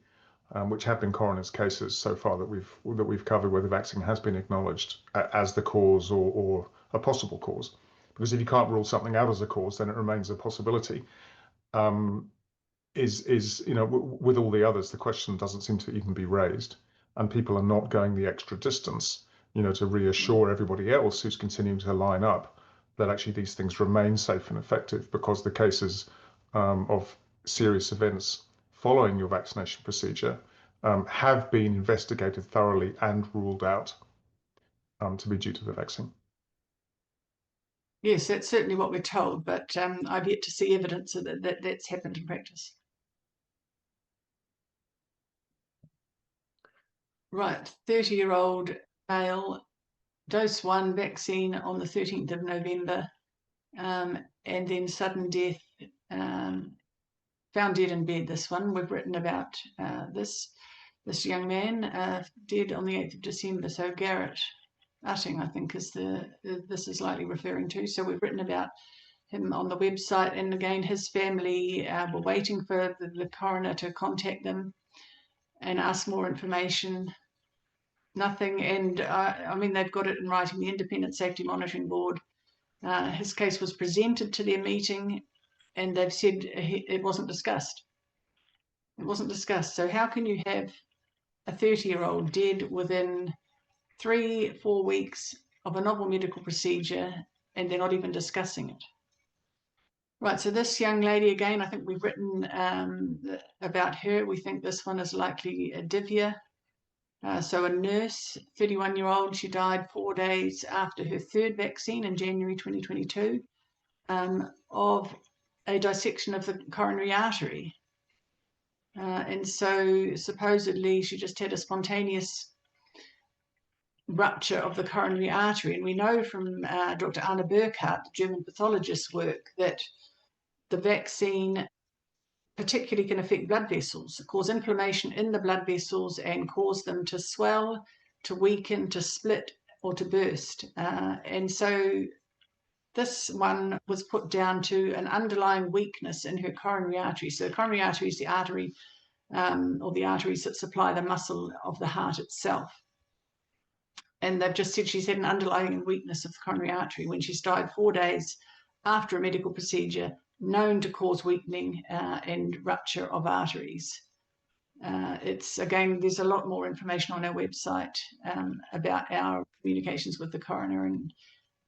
which have been coroner's cases so far that we've covered, where the vaccine has been acknowledged as the cause or a possible cause, because if you can't rule something out as a cause, then it remains a possibility. With all the others, the question doesn't seem to even be raised, and people are not going the extra distance, to reassure everybody else who's continuing to line up that actually these things remain safe and effective, because the cases of serious events following your vaccination procedure have been investigated thoroughly and ruled out to be due to the vaccine. Yes, that's certainly what we're told, but I've yet to see evidence that that's happened in practice. Right, 30-year-old male, dose 1 vaccine on the 13th of November, and then sudden death, found dead in bed. This one, we've written about this young man, dead on the 8th of December. So Garrett Utting, I think, is this is likely referring to. So we've written about him on the website, and again, his family were waiting for the coroner to contact them and ask more information. Nothing. And they've got it in writing. The Independent Safety Monitoring Board, his case was presented to their meeting, and they've said it wasn't discussed. It wasn't discussed. So how can you have a 30-year-old dead within 3-4 weeks of a novel medical procedure, and they're not even discussing it? Right, so this young lady, again, I think we've written about her. We think this one is likely a Divya. So a nurse, 31-year-old, she died 4 days after her third vaccine in January 2022 of a dissection of the coronary artery. And so supposedly she just had a spontaneous rupture of the coronary artery. And we know from Dr. Anna Burkhardt, the German pathologist's work, that the vaccine particularly can affect blood vessels, cause inflammation in the blood vessels and cause them to swell, to weaken, to split, or to burst. And so this one was put down to an underlying weakness in her coronary artery. So the coronary artery is the artery or the arteries that supply the muscle of the heart itself. And they've just said she's had an underlying weakness of the coronary artery when she's died 4 days after a medical procedure known to cause weakening and rupture of arteries. It's, again, there's a lot more information on our website about our communications with the coroner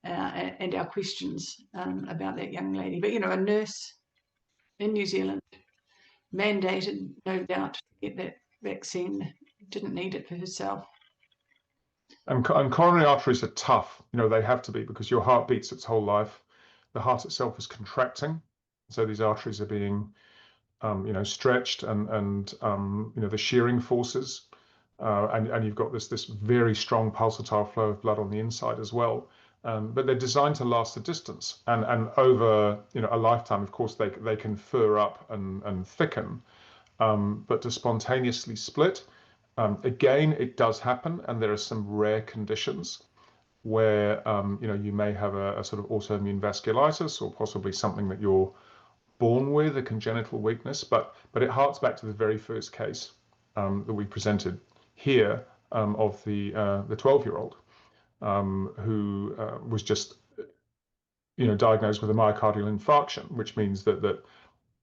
and our questions about that young lady. But, you know, a nurse in New Zealand, mandated, no doubt, to get that vaccine, didn't need it for herself. And coronary arteries are tough. You know, they have to be, because your heart beats its whole life. The heart itself is contracting. So these arteries are being, you know, stretched and you know, the shearing forces. And you've got this very strong pulsatile flow of blood on the inside as well. But they're designed to last a distance. And over, you know, a lifetime, of course, they can fur up and thicken. But to spontaneously split, again, it does happen, and there are some rare conditions where you know, you may have a sort of autoimmune vasculitis, or possibly something that you're born with, a congenital weakness. But it harks back to the very first case that we presented here of the 12-year-old who was just, you know, diagnosed with a myocardial infarction, which means that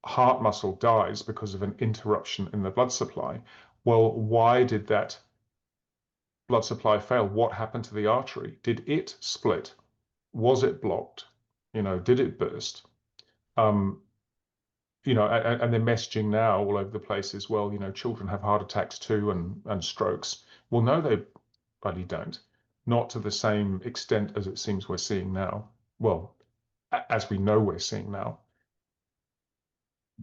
heart muscle dies because of an interruption in the blood supply. Well, why did that blood supply fail? What happened to the artery? Did it split? Was it blocked? You know, did it burst? You know, and the messaging now all over the place is, well, you know, children have heart attacks too and strokes. Well, no, they bloody don't. Not to the same extent as it seems we're seeing now. Well, as we know we're seeing now.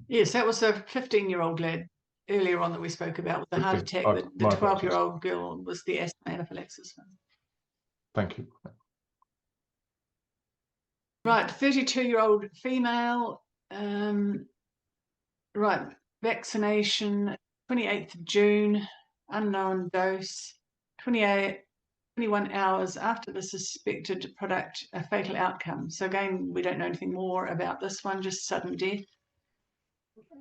Yes, that was the 15-year-old lad earlier on that we spoke about with the heart 15. attack. The My apologies. 12-year-old girl was the asthma anaphylaxis one. Thank you. Right, 32-year-old female. Right, vaccination, 28th of June, unknown dose, 21 hours after the suspected product, a fatal outcome. So again, we don't know anything more about this one, just sudden death.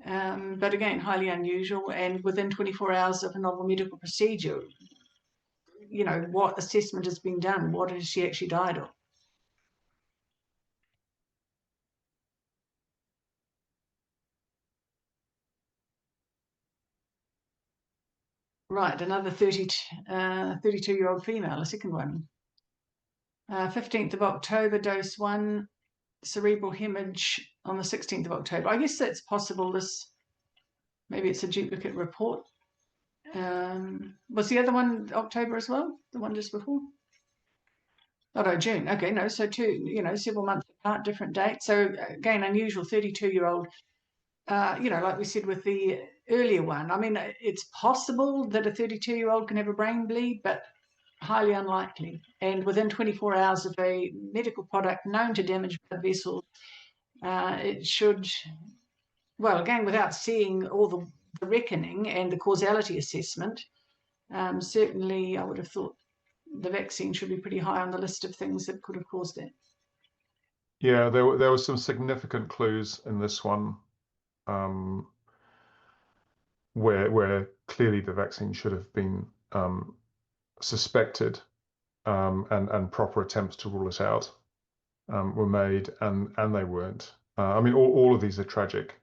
But again, highly unusual, and within 24 hours of a novel medical procedure. You know, what assessment has been done? What has she actually died of? Right, another 32-year-old female, a second one. 15th of October, dose 1, cerebral hemorrhage on the 16th of October. I guess that's possible. Maybe it's a duplicate report. Was the other one October as well? The one just before? Oh no, June. Okay, no, so two, you know, several months apart, different dates. So again, unusual 32-year-old. You know, like we said with the earlier one, I mean, it's possible that a 32-year-old can have a brain bleed, but highly unlikely. And within 24 hours of a medical product known to damage blood vessels, it should, well, again, without seeing all the reckoning and the causality assessment, certainly I would have thought the vaccine should be pretty high on the list of things that could have caused it. Yeah, there were some significant clues in this one, where clearly the vaccine should have been suspected, and proper attempts to rule it out were made, and they weren't. I mean, all of these are tragic,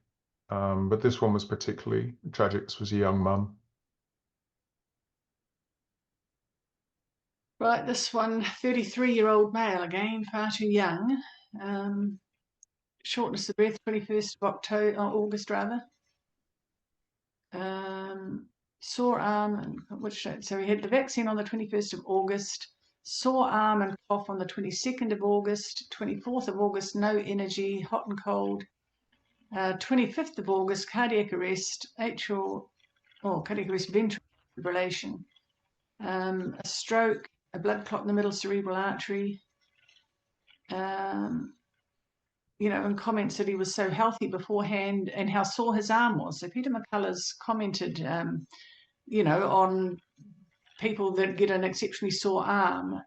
but this one was particularly tragic. This was a young mum. Right, this one, 33-year-old male, again, far too young. shortness of breath, 21st of August rather. Sore arm, so he had the vaccine on the 21st of August, sore arm and cough on the 22nd of August, 24th of August, no energy, hot and cold. 25th of August, cardiac arrest, cardiac arrest, ventral fibrillation, a stroke, a blood clot in the middle cerebral artery. And comments that he was so healthy beforehand and how sore his arm was. So Peter McCullers commented, on people that get an exceptionally sore arm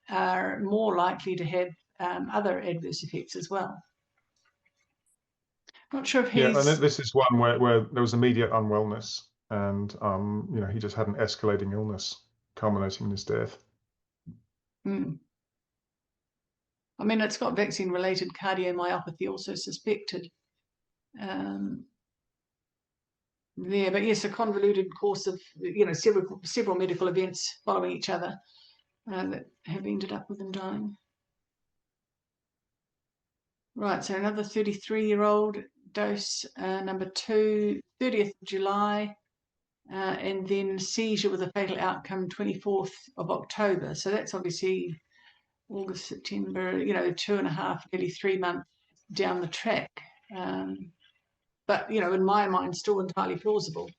are more likely to have other adverse effects as well. Not sure if he's... Yeah, and this is one where there was immediate unwellness, and he just had an escalating illness culminating in his death. I mean, it's got vaccine-related cardiomyopathy also suspected. There, but yes, a convoluted course of several medical events following each other that have ended up with him dying. Right, so another 33-year-old dose, number 2, 30th of July, and then seizure with a fatal outcome 24th of October. So that's obviously August, September, 2.5, nearly 3 months down the track. But, in my mind, still entirely plausible.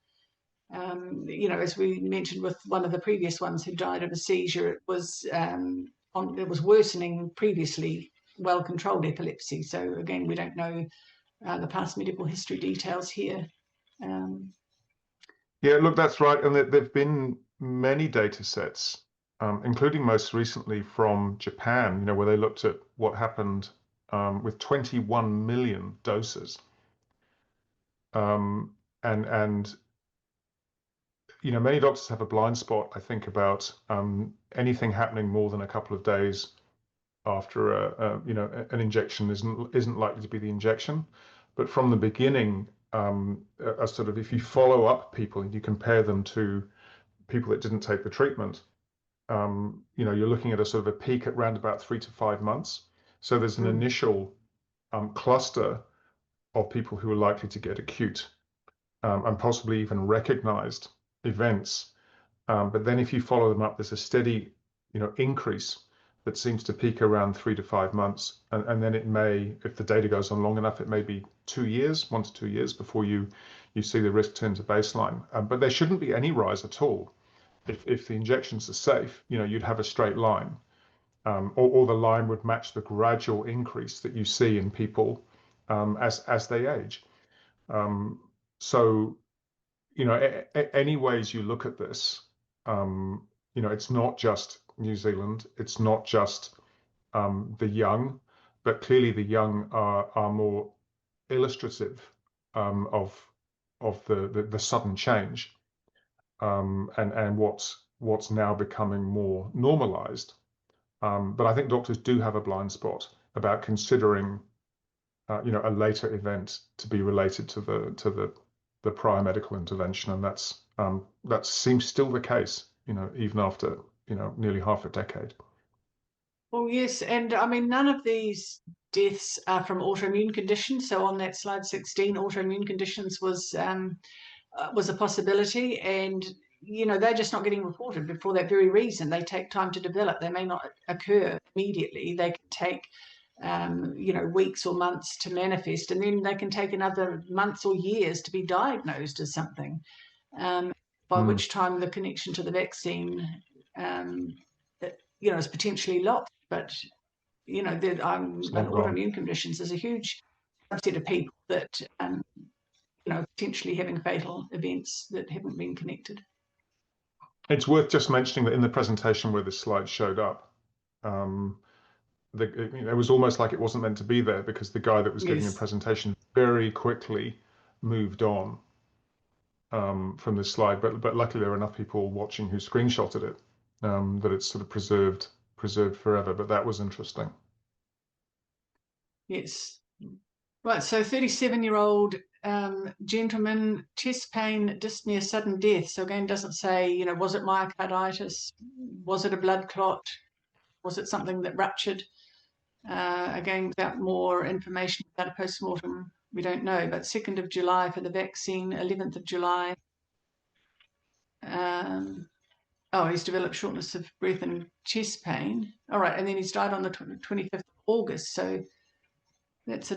As we mentioned with one of the previous ones who died of a seizure, it was worsening previously well-controlled epilepsy. So again, we don't know the past medical history details here. Yeah, look, that's right. And there've been many data sets, including most recently from Japan, where they looked at what happened with 21 million doses. And many doctors have a blind spot, I think, about anything happening more than a couple of days after an injection isn't likely to be the injection. But from the beginning, if you follow up people and you compare them to people that didn't take the treatment, you're looking at a sort of a peak at around about 3 to 5 months. So there's an initial cluster of people who are likely to get acute and possibly even recognized events. But then if you follow them up, there's a steady, increase that seems to peak around 3 to 5 months. And then it may, if the data goes on long enough, it may be 2 years, 1 to 2 years before you see the risk turn to baseline. But there shouldn't be any rise at all. If the injections are safe, you'd have a straight line. Or the line would match the gradual increase that you see in people as they age. So, any ways you look at this, it's not just New Zealand, it's not just the young, but clearly the young are more illustrative of the sudden change and what's now becoming more normalized. But I think doctors do have a blind spot about considering a later event to be related to the prior medical intervention, and that seems still the case, even after nearly half a decade. Well, yes, and I mean, none of these deaths are from autoimmune conditions. So on that slide 16, autoimmune conditions was a possibility, and they're just not getting reported for that very reason. They take time to develop. They may not occur immediately. They can take weeks or months to manifest, and then they can take another months or years to be diagnosed as something, by which time the connection to the vaccine is potentially lost. But autoimmune conditions is a huge subset of people that potentially having fatal events that haven't been connected. It's worth just mentioning that in the presentation where this slide showed up, it was almost like it wasn't meant to be there, because the guy that was giving the presentation very quickly moved on from this slide. But luckily there were enough people watching who screenshotted it that it's sort of preserved forever. But that was interesting. Yes. Right. So 37-year-old gentleman, chest pain, dyspnea, sudden death. So again, doesn't say, was it myocarditis? Was it a blood clot? Was it something that ruptured? Again, without more information about a post-mortem, we don't know, but 2nd of July for the vaccine, 11th of July. Oh, he's developed shortness of breath and chest pain. All right, and then he's died on the 25th of August. So that's I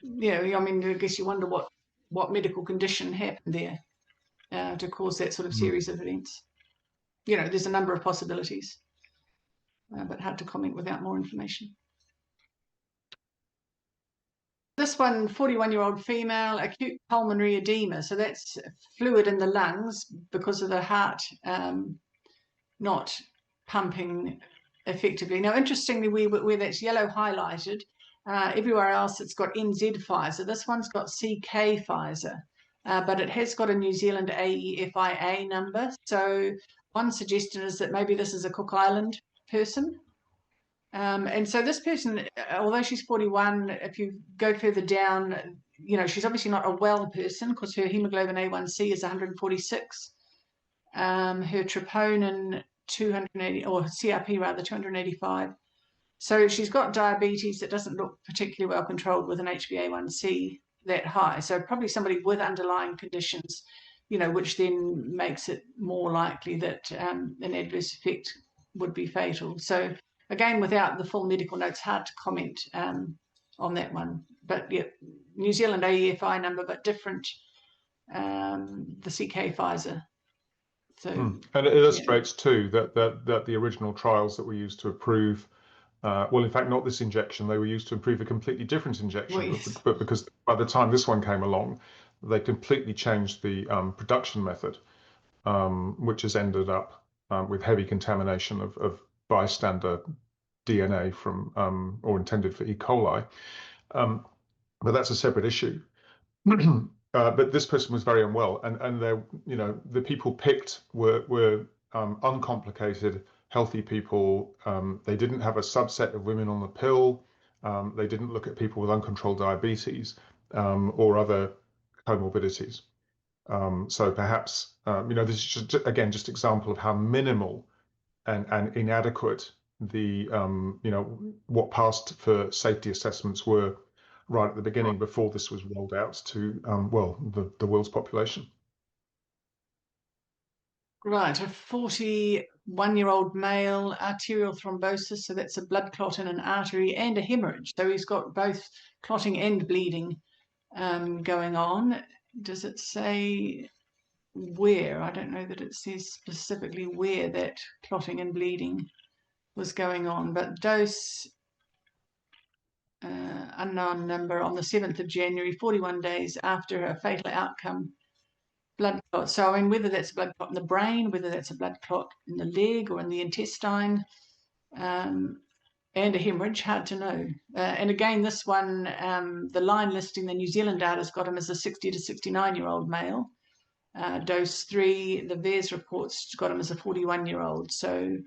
mean, I guess you wonder what medical condition happened there to cause that sort of series of events. There's a number of possibilities, but hard to comment without more information. This one, 41-year-old female, acute pulmonary edema. So that's fluid in the lungs because of the heart not pumping effectively. Now, interestingly, where that's yellow highlighted, everywhere else it's got NZ Pfizer. This one's got CK Pfizer, but it has got a New Zealand AEFIA number. So one suggestion is that maybe this is a Cook Island person. And so this person, although she's 41, if you go further down, she's obviously not a well person because her hemoglobin A1C is 146. Her troponin 280, or CRP rather, 285. So she's got diabetes that doesn't look particularly well controlled with an HbA1c that high. So probably somebody with underlying conditions, which then makes it more likely that an adverse effect would be fatal. So again, without the full medical notes, hard to comment on that one. But yeah, New Zealand AEFI number, but different, the CK Pfizer. So, and it illustrates too that the original trials that were used to approve, well, in fact, not this injection, they were used to approve a completely different injection. Well, yes. But because by the time this one came along, they completely changed the production method, which has ended up with heavy contamination of bystander DNA from or intended for E. coli. But that's a separate issue. But this person was very unwell, and the people picked were uncomplicated, healthy people. They didn't have a subset of women on the pill. They didn't look at people with uncontrolled diabetes or other comorbidities. So perhaps this is just again just example of how minimal and inadequate the what passed for safety assessments were right at the beginning before this was rolled out to the world's population. Right, a 41-year-old male, arterial thrombosis, so that's a blood clot in an artery and a hemorrhage. So he's got both clotting and bleeding going on. Does it say where? I don't know that it says specifically where that clotting and bleeding was going on, but dose unknown number on the 7th of January, 41 days after a fatal outcome. Blood clot. So, I mean, whether that's a blood clot in the brain, whether that's a blood clot in the leg or in the intestine, and a hemorrhage, hard to know. And again, this one, the line listing, the New Zealand data's got him as a 60 to 69-year-old male. Dose 3, the Vaers reports got him as a 41-year-old. So,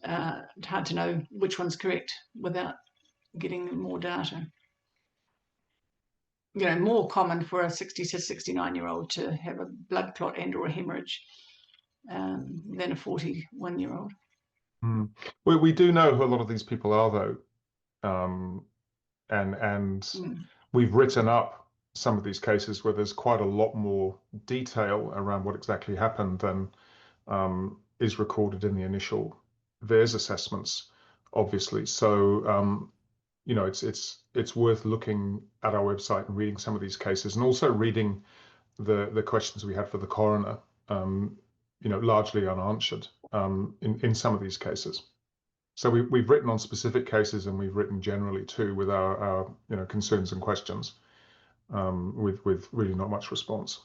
hard to know which one's correct without getting more data. More common for a 60 to 69-year-old to have a blood clot and or a hemorrhage than a 41-year-old. We do know who a lot of these people are, though, and we've written up some of these cases where there's quite a lot more detail around what exactly happened than is recorded in the initial Vaers assessments, obviously. So it's worth looking at our website and reading some of these cases, and also reading the questions we had for the coroner, largely unanswered in some of these cases. So we've written on specific cases, and we've written generally too with our concerns and questions, with really not much response.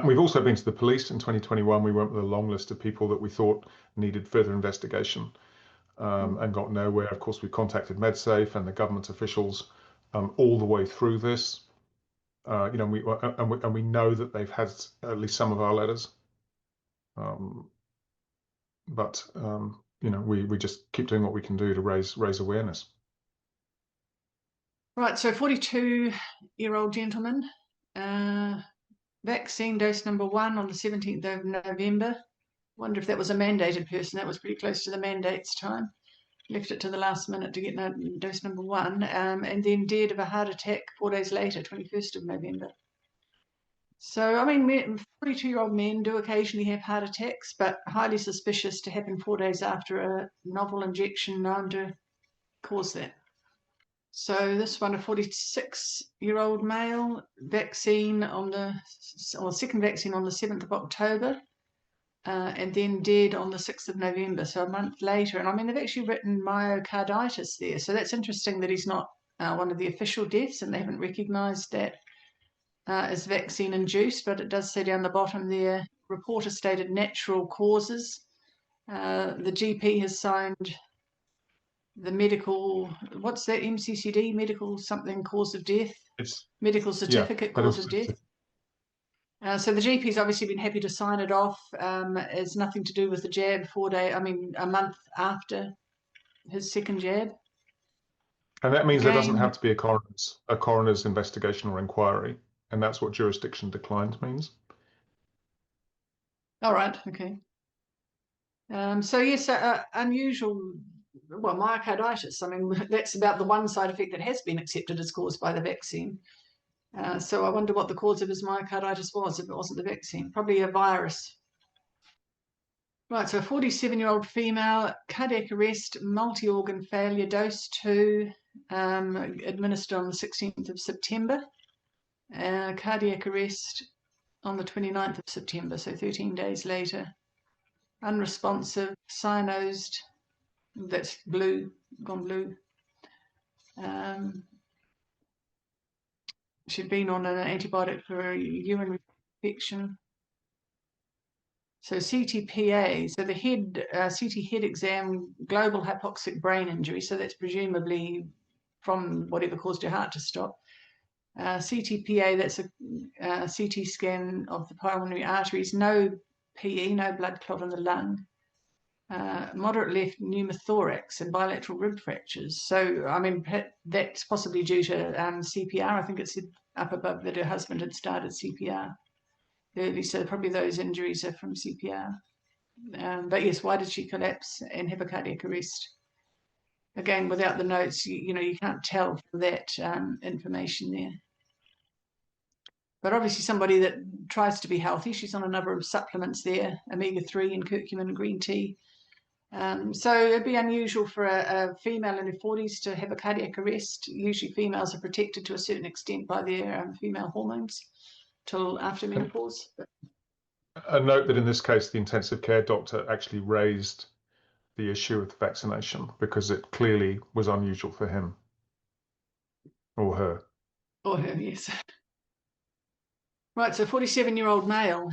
We've also been to the police in 2021. We went with a long list of people that we thought needed further investigation. And got nowhere. Of course, we contacted MedSafe and the government officials all the way through this. We know that they've had at least some of our letters, but we just keep doing what we can do to raise awareness. Right. So 42-year-old gentleman, vaccine dose number 1 on the 17th of November. Wonder if that was a mandated person. That was pretty close to the mandate's time. left it to the last minute to get dose number 1, and then died of a heart attack 4 days later, 21st of November. So, I mean, 42-year-old men do occasionally have heart attacks, but highly suspicious to happen 4 days after a novel injection known to cause that. So this one, a 46-year-old male, vaccine on second vaccine on the 7th of October, and then dead on the 6th of November, so a month later. And I mean, they've actually written myocarditis there, so that's interesting that he's not one of the official deaths, and they haven't recognised that as vaccine-induced, but it does say down the bottom there, reporter stated natural causes. The GP has signed the medical, what's that, MCCD, medical something cause of death? It's medical certificate cause of death. So the GP's obviously been happy to sign it off. It's nothing to do with the jab a month after his second jab. And that means there doesn't have to be a coroner's investigation or inquiry, and that's what jurisdiction declined means. All right, okay. So yes, unusual, well, myocarditis. I mean, that's about the one side effect that has been accepted as caused by the vaccine. So I wonder what the cause of his myocarditis was if it wasn't the vaccine. Probably a virus. Right, so a 47-year-old female, cardiac arrest, multi-organ failure, dose 2, administered on the 16th of September. Cardiac arrest on the 29th of September, so 13 days later. Unresponsive, cyanosed, that's blue, gone blue. She'd been on an antibiotic for a urinary infection. So CTPA, so the head, CT head exam, global hypoxic brain injury, so that's presumably from whatever caused your heart to stop. CTPA, that's a CT scan of the pulmonary arteries, no PE, no blood clot in the lung. Moderate left pneumothorax and bilateral rib fractures. So, I mean, that's possibly due to CPR. I think it said up above that her husband had started CPR early, so probably those injuries are from CPR. But yes, why did she collapse and have a cardiac arrest? Again, without the notes, you can't tell from that information there. But obviously somebody that tries to be healthy, she's on a number of supplements there, omega-3 and curcumin and green tea. So it'd be unusual for a female in her 40s to have a cardiac arrest. Usually females are protected to a certain extent by their female hormones till after menopause. A note that in this case, the intensive care doctor actually raised the issue of the vaccination because it clearly was unusual for him or her. Or her, yes. Right, so 47-year-old male.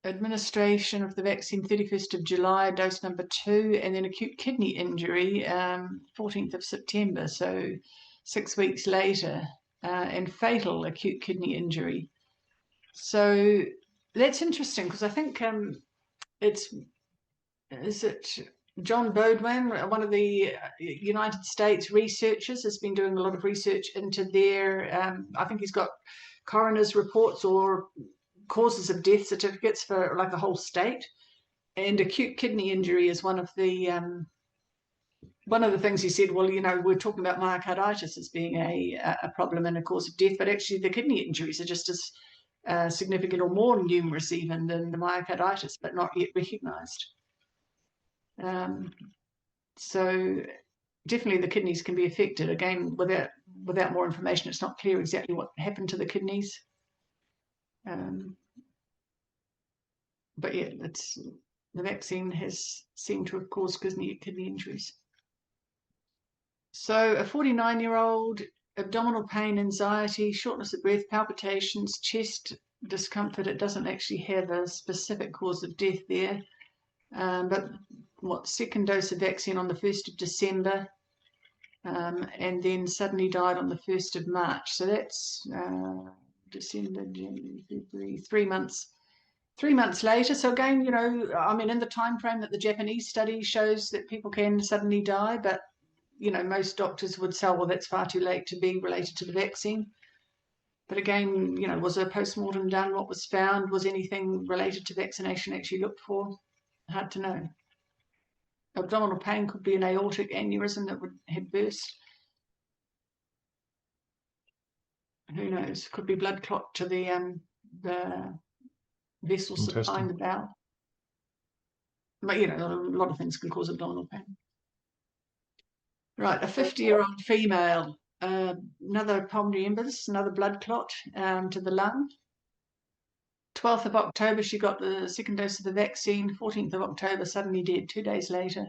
Administration of the vaccine 31st of July, dose number 2, and then acute kidney injury 14th of September, so 6 weeks later, and fatal acute kidney injury. So that's interesting because I think is it John Goodwin, one of the United States researchers, has been doing a lot of research into their, I think he's got coroner's reports or causes of death certificates for like a whole state, and acute kidney injury is one of the things he said. Well, we're talking about myocarditis as being a problem and a cause of death, but actually the kidney injuries are just as significant or more numerous even than the myocarditis, but not yet recognized. So definitely the kidneys can be affected. Again, without more information, it's not clear exactly what happened to the kidneys. But yeah, the vaccine has seemed to have caused kidney injuries. So a 49-year-old, abdominal pain, anxiety, shortness of breath, palpitations, chest discomfort. It doesn't actually have a specific cause of death there. But second dose of vaccine on the 1st of December, and then suddenly died on the 1st of March. So that's December, January, February, 3 months. 3 months later. So again, I mean, in the time frame that the Japanese study shows that people can suddenly die, but most doctors would say, well, that's far too late to be related to the vaccine. But again, was a post-mortem done? What was found? Was anything related to vaccination actually looked for? Hard to know. abdominal pain, could be an aortic aneurysm that had burst. Who knows? Could be blood clot to the vessel supplying the bowel. But, you know, a lot of things can cause abdominal pain. Right, a 50-year-old female, another pulmonary embolus, another blood clot to the lung. 12th of October, she got the second dose of the vaccine. 14th of October, suddenly dead 2 days later.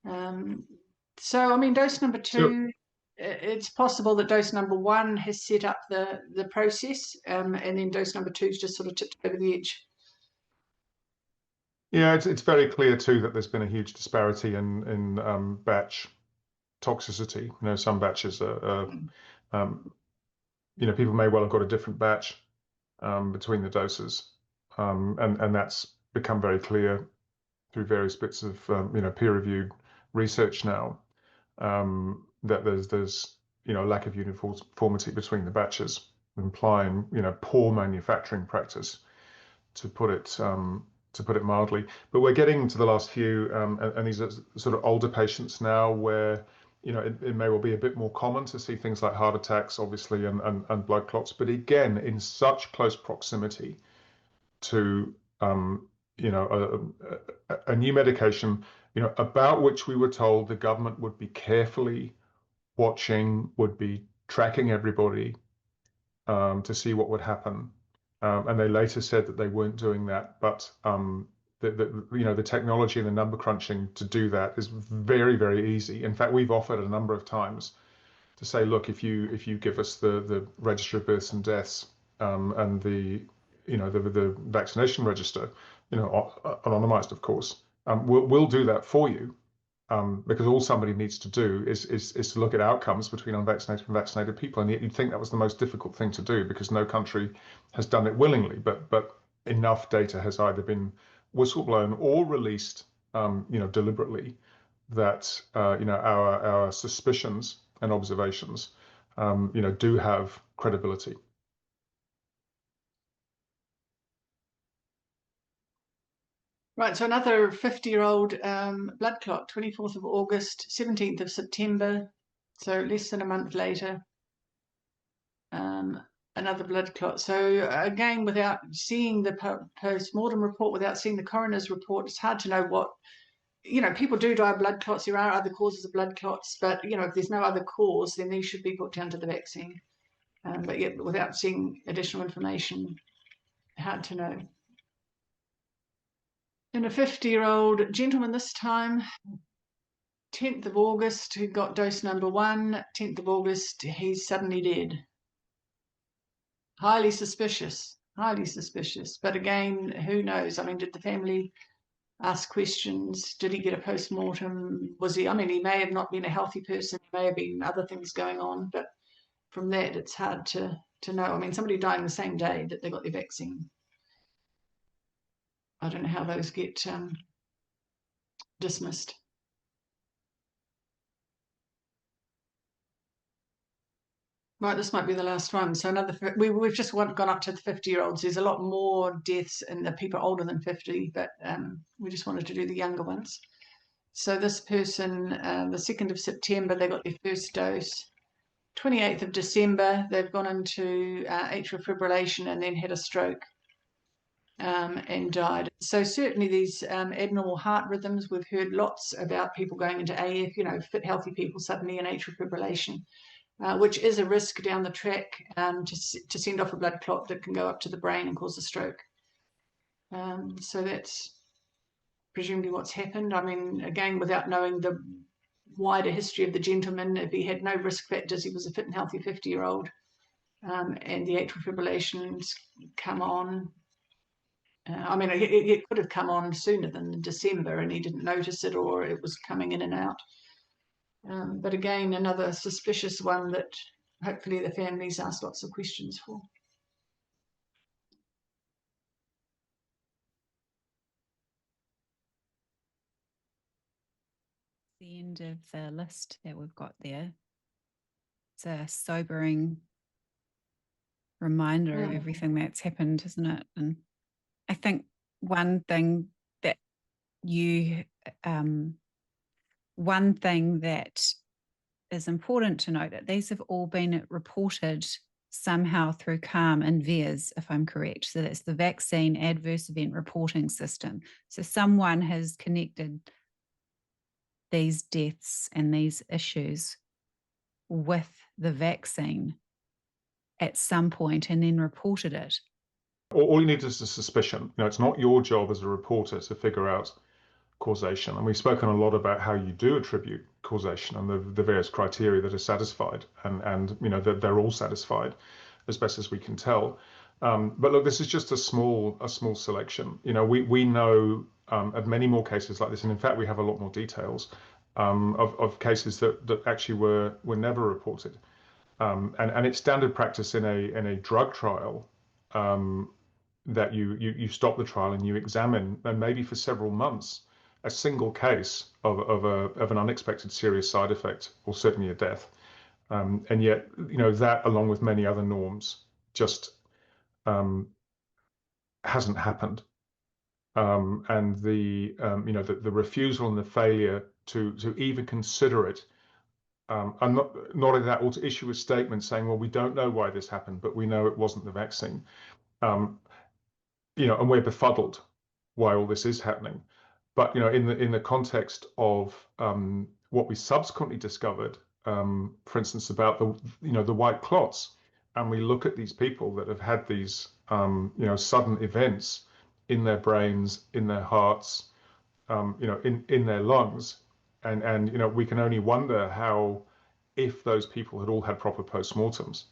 So, I mean, dose number 2, it's possible that dose number 1 has set up the process, and then dose number 2 is just sort of tipped over the edge. Yeah, it's very clear too that there's been a huge disparity in batch toxicity. You know, some batches are you know, people may well have got a different batch between the doses, and that's become very clear through various bits of you know, peer-reviewed research now, that there's you know, a lack of uniformity between the batches, implying, you know, poor manufacturing practice, to put it mildly. But we're getting to the last few, and these are sort of older patients now, where, you know, it may well be a bit more common to see things like heart attacks, obviously, and blood clots, but again, in such close proximity to you know, a new medication, you know, about which we were told the government would be carefully watching, would be tracking everybody to see what would happen. And they later said that they weren't doing that, but you know, the technology and the number crunching to do that is very, very easy. In fact, we've offered a number of times to say, look, if you give us the register of births and deaths, and the, you know, the vaccination register, you know, anonymized, of course, we'll do that for you. Because all somebody needs to do is to look at outcomes between unvaccinated and vaccinated people, and you'd think that was the most difficult thing to do, because no country has done it willingly. But enough data has either been whistleblown or released, you know, deliberately, that you know, our suspicions and observations, you know, do have credibility. Right, so another 50-year-old blood clot, 24th of August, 17th of September, so less than a month later, another blood clot. So again, without seeing the post-mortem report, without seeing the coroner's report, it's hard to know what, you know, people do die of blood clots. There are other causes of blood clots, but, you know, if there's no other cause, then these should be put down to the vaccine. But yet, without seeing additional information, hard to know. And a 50-year-old gentleman this time, 10th of August, who got dose number 1, 10th of August, he's suddenly dead. Highly suspicious, highly suspicious. But again, who knows? I mean, did the family ask questions? Did he get a post-mortem? Was he, I mean, he may have not been a healthy person. There may have been other things going on. But from that, it's hard to know. I mean, somebody dying the same day that they got their vaccine. I don't know how those get dismissed. Right, this might be the last one. So another, we've just gone up to the 50-year-olds. There's a lot more deaths in the people older than 50, but we just wanted to do the younger ones. So this person, the 2nd of September, they got their first dose. 28th of December, they've gone into atrial fibrillation and then had a stroke and died. So certainly these abnormal heart rhythms, we've heard lots about people going into AF, you know, fit, healthy people suddenly in atrial fibrillation. Which is a risk down the track to send off a blood clot that can go up to the brain and cause a stroke. So that's presumably what's happened. I mean, again, without knowing the wider history of the gentleman, if he had no risk factors, he was a fit and healthy 50-year-old, and the atrial fibrillations come on. I mean, it could have come on sooner than December and he didn't notice it, or it was coming in and out. But again, another suspicious one that hopefully the families ask lots of questions for. The end of the list that we've got there. It's a sobering reminder of everything that's happened, isn't it? And I think one thing that you one thing that is important to note that these have all been reported somehow through CALM and Vaers, if I'm correct. So that's the Vaccine Adverse Event Reporting System. So someone has connected these deaths and these issues with the vaccine at some point and then reported it. All you need is a suspicion. It's not your job as a reporter to figure out causation. And we've spoken a lot about how you do attribute causation and the various criteria that are satisfied, and that they're all satisfied as best as we can tell. But look, this is just a small selection. We know of many more cases like this, and in fact, we have a lot more details of cases that actually were never reported. And it's standard practice in a drug trial that you stop the trial and you examine, and maybe for several months, a single case of an unexpected serious side effect, or certainly a death. And yet, that, along with many other norms, just hasn't happened. And the refusal and the failure to even consider it. And not only that, or to issue a statement saying, well, we don't know why this happened, but we know it wasn't the vaccine. And we're befuddled why all this is happening. But in the context of what we subsequently discovered, for instance, about the white clots, and we look at these people that have had these sudden events in their brains, in their hearts, in their lungs, and we can only wonder how, if those people had all had proper postmortems,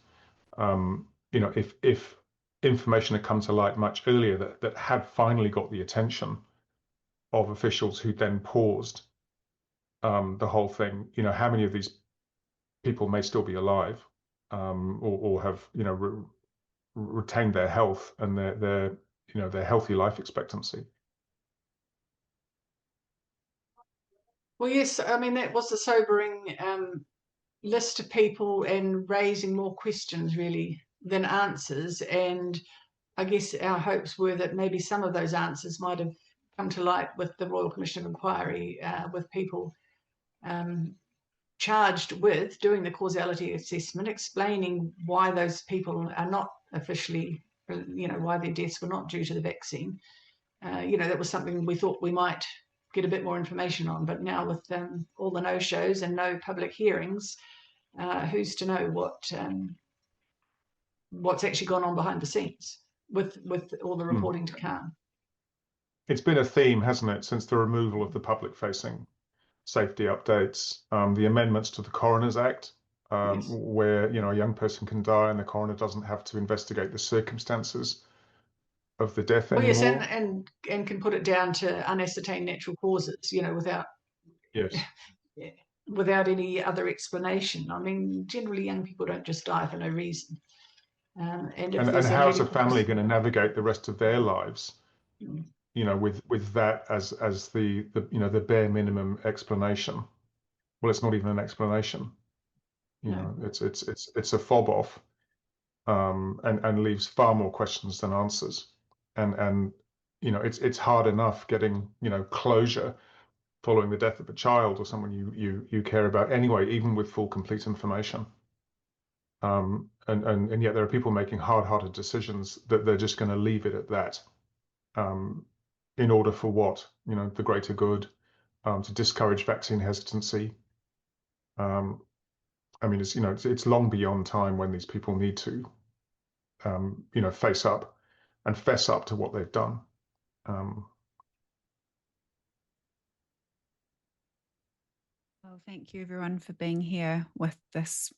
if information had come to light much earlier that had finally got the attention of officials who then paused the whole thing. How many of these people may still be alive, or have retained their health and their healthy life expectancy. Well, yes, I mean, that was a sobering list of people, and raising more questions really than answers. And I guess our hopes were that maybe some of those answers might have come to light with the Royal Commission of Inquiry, with people charged with doing the causality assessment, explaining why those people are not officially, why their deaths were not due to the vaccine. That was something we thought we might get a bit more information on. But now, with all the no-shows and no public hearings, who's to know what's actually gone on behind the scenes with all the reporting to come. It's been a theme, hasn't it, since the removal of the public-facing safety updates, the amendments to the Coroner's Act, Yes. where a young person can die and the coroner doesn't have to investigate the circumstances of the death anymore. Yes, and can put it down to unascertained natural causes, without any other explanation. I mean, generally young people don't just die for no reason. And how is a family going to navigate the rest of their lives, with that as the bare minimum explanation? Well, it's not even an explanation. It's a fob off, and leaves far more questions than answers. And it's hard enough getting closure following the death of a child or someone you care about anyway, even with full, complete information. And yet there are people making hard-hearted decisions that they're just going to leave it at that, in order for what? The greater good, to discourage vaccine hesitancy. I mean, it's long beyond time when these people need to, face up and fess up to what they've done. Well, thank you everyone for being here with this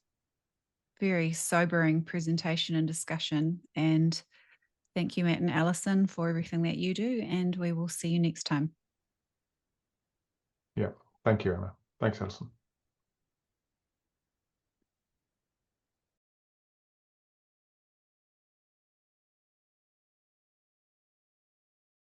very sobering presentation and discussion. And thank you, Matt and Alison, for everything that you do. And we will see you next time. Yeah, thank you, Emma. Thanks, Alison.